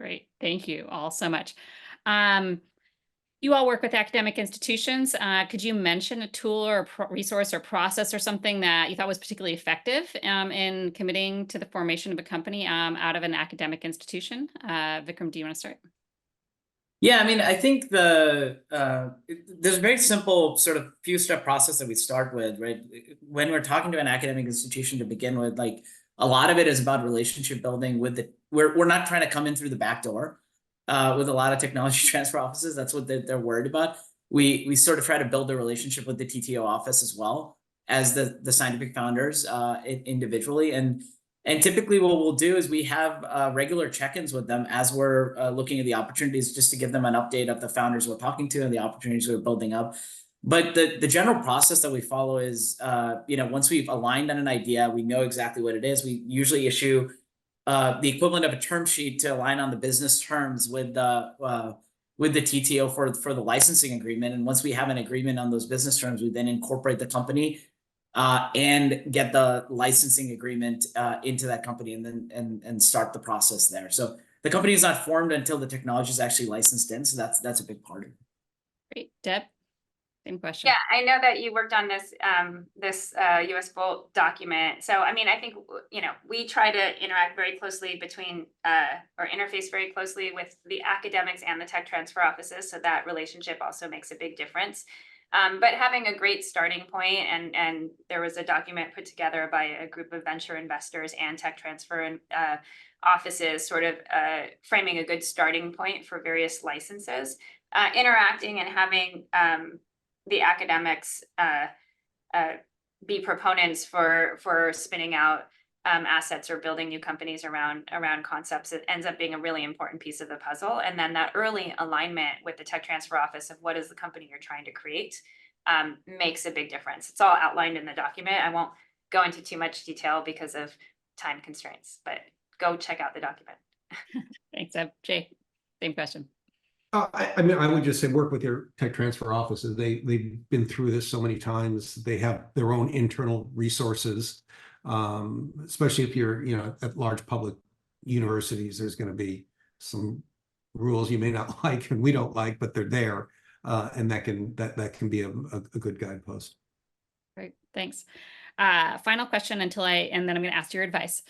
Great. Thank you all so much. You all work with academic institutions. Could you mention a tool or a resource or process or something that you thought was particularly effective in committing to the formation of a company out of an academic institution? Vikram, do you want to start? Yeah, I mean, I think there's a very simple sort of few-step process that we start with, right? When we're talking to an academic institution to begin with, like a lot of it is about relationship building with we're not trying to come in through the back door with a lot of technology transfer offices. That's what they're worried about. We sort of try to build a relationship with the TTO office as well as the scientific founders individually. And typically what we'll do is we have regular check-ins with them as we're looking at the opportunities, just to give them an update of the founders we're talking to and the opportunities we're building up. But the general process that we follow is, once we've aligned on an idea, we know exactly what it is. We usually issue the equivalent of a term sheet to align on the business terms with the TTO for the licensing agreement. And once we have an agreement on those business terms, we then incorporate the company and get the licensing agreement into that company, and then start the process there. So the company is not formed until the technology is actually licensed in. So that's a big part of it. Great. Deb, same question. Yeah, I know that you worked on this US Bolt document. So, I mean, I think, we try to interact very closely or interface very closely with the academics and the tech transfer offices. So that relationship also makes a big difference. But having a great starting point, and there was a document put together by a group of venture investors and tech transfer offices, sort of framing a good starting point for various licenses, interacting and having the academics be proponents for spinning out assets or building new companies around concepts. It ends up being a really important piece of the puzzle. And then that early alignment with the tech transfer office of what is the company you're trying to create makes a big difference. It's all outlined in the document. I won't go into too much detail because of time constraints, but go check out the document. Thanks, Jay. Same question. I mean, I would just say work with your tech transfer offices. They've been through this so many times. They have their own internal resources. Especially if you're, at large public universities, there's going to be some rules you may not like and we don't like, but they're there, and that can be a good guidepost. Great, thanks. Final question and then I'm going to ask your advice.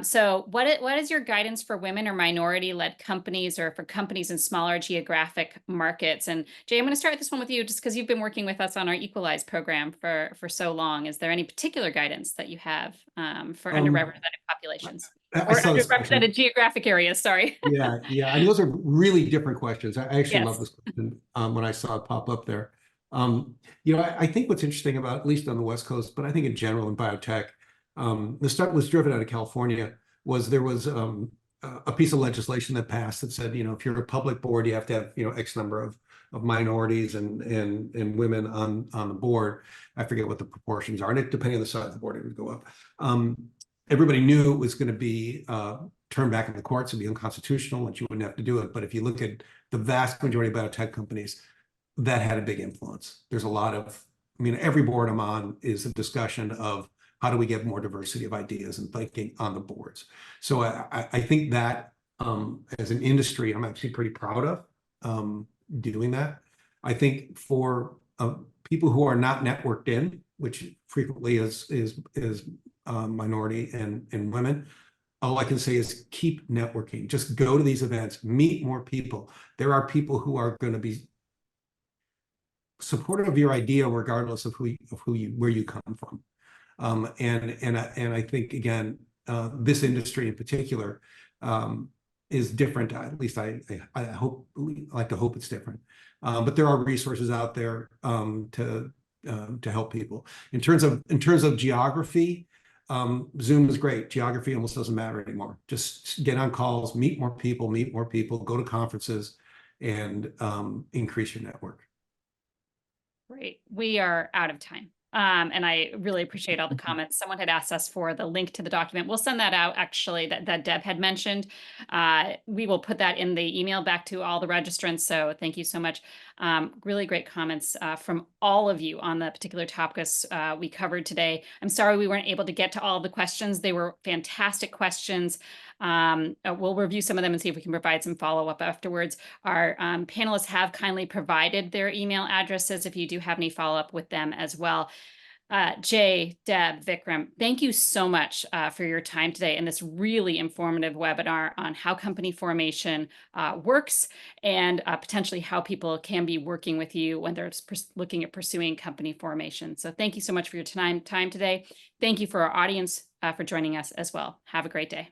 So what is your guidance for women or minority-led companies, or for companies in smaller geographic markets? And Jay, I'm going to start this one with you, just because you've been working with us on our Equalize program for so long. Is there any particular guidance that you have for underrepresented populations or underrepresented geographic areas? Sorry. Yeah. And those are really different questions. I actually love Yes. this question when I saw it pop up there. I think what's interesting about, at least on the West Coast, but I think in general in biotech, the stuff was driven out of California. There was a piece of legislation that passed that said, if you're a public board, you have to have X number of minorities and women on the board. I forget what the proportions are, and depending on the size of the board, it would go up. Everybody knew it was going to be turned back in the courts and be unconstitutional, and you wouldn't have to do it. But if you look at the vast majority of biotech companies, that had a big influence. There's a lot of, every board I'm on is a discussion of how do we get more diversity of ideas and thinking on the boards? So I think that as an industry, I'm actually pretty proud of doing that. I think for people who are not networked in, which frequently is minority and women, all I can say is keep networking. Just go to these events, meet more people. There are people who are going to be supportive of your idea, regardless of where you come from. And I think again, this industry in particular is different. At least I like to hope it's different. But there are resources out there to help people. In terms of geography, Zoom is great. Geography almost doesn't matter anymore. Just get on calls, meet more people, go to conferences, and increase your network. Great. We are out of time. And I really appreciate all the comments. Someone had asked us for the link to the document. We'll send that out, actually, that Deb had mentioned. We will put that in the email back to all the registrants. So thank you so much. Really great comments from all of you on the particular topics we covered today. I'm sorry we weren't able to get to all the questions. They were fantastic questions. We'll review some of them and see if we can provide some follow-up afterwards. Our panelists have kindly provided their email addresses if you do have any follow-up with them as well. Jay, Deb, Vikram, thank you so much for your time today and this really informative webinar on how company formation works and potentially how people can be working with you when they're looking at pursuing company formation. So thank you so much for your time today. Thank you for our audience for joining us as well. Have a great day.